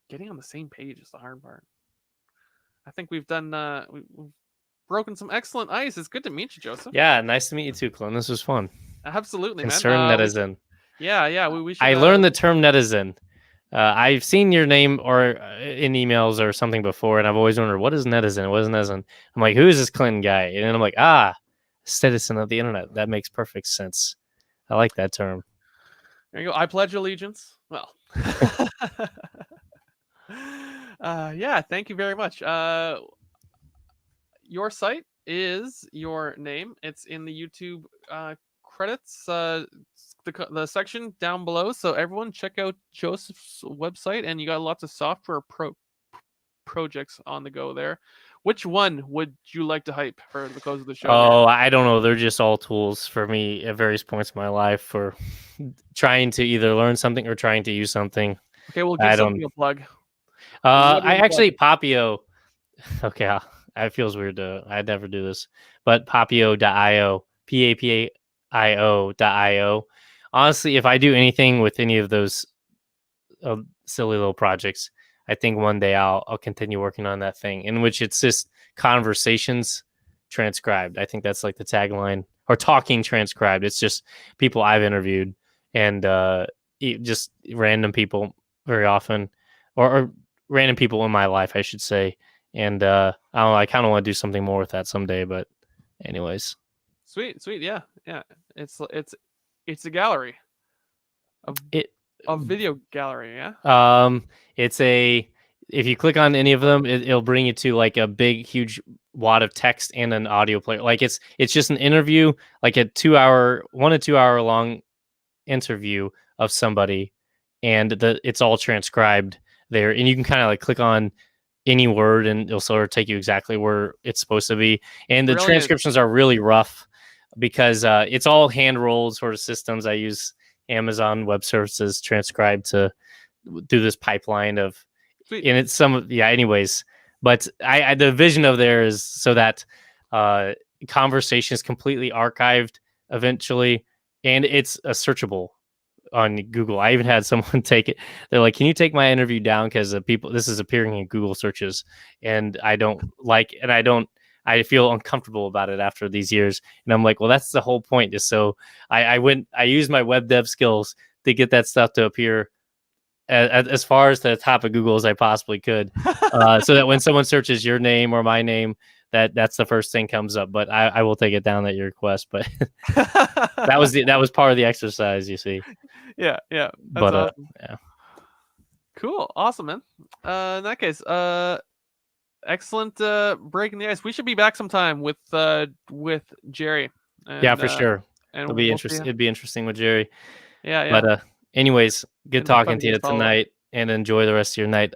getting on the same page is the hard part. I think we've done we've broken some excellent ice. It's good to meet you, Joseph. Yeah, nice to meet you too, Clone. This was fun. Absolutely, man. Concerned We should, netizen. yeah, we should I learned the term netizen. I've seen your name or in emails or something before, and I've always wondered, what is netizen? What is netizen? I'm like, who is this Clinton guy? And then I'm like, citizen of the internet. That makes perfect sense. I like that term. there you go. I pledge allegiance. Well, yeah. Thank you very much. Your site is your name. It's in the YouTube credits, the section down below. So everyone check out Joseph's website, and you got lots of software projects on the go there. Which one would you like to hype for the close of the show here? Oh, I don't know. They're just all tools for me at various points in my life for trying to either learn something or trying to use something. Okay, we'll give I don't. something a plug. What do you I want to plug? actually Papio. Okay, it feels weird to. I'd never do this, but Papio.io, Papio.io. Honestly, if I do anything with any of those silly little projects, I think one day I'll continue working on that thing, in which it's just conversations transcribed. I think that's like the tagline, or talking transcribed. It's just people I've interviewed, and just random people very often, or random people in my life, I should say. And I don't know, I kind of want to do something more with that someday. But anyways, Sweet, sweet, yeah, yeah. It's a gallery, a it a video gallery, yeah. it's a, if you click on any of them, it'll bring you to like a big, huge wad of text and an audio player. Like it's just an interview, like a 2 hour, 1 to 2 hour long interview of somebody, and it's all transcribed there, and you can kind of like click on any word, and it'll sort of take you exactly where it's supposed to be. And the Brilliant. transcriptions are really rough because it's all hand rolled sort of systems. I use Amazon Web Services transcribe to do this pipeline of, Sweet. and it's some, yeah. Anyways, but I the vision of there is so that conversation is completely archived eventually, and it's searchable on Google. I even had someone take it. They're like, "Can you take my interview down because this is appearing in Google searches, and I don't like, and I feel uncomfortable about it after these years." And I'm like, "Well, that's the whole point." Is so I used my web dev skills to get that stuff to appear as far as the top of Google as I possibly could, so that when someone searches your name or my name, that's the first thing comes up. But I will take it down at your request. But that was part of the exercise, you see. Yeah, yeah. That's But awesome. yeah. Cool. Awesome, man. In that case, excellent breaking the ice. We should be back sometime with Jerry. And, Yeah, for sure. And It'll be we'll see. it'd be interesting with Jerry. Yeah, yeah. But anyways, good And we'll try talking to to get you a follow-up. tonight, and enjoy the rest of your night.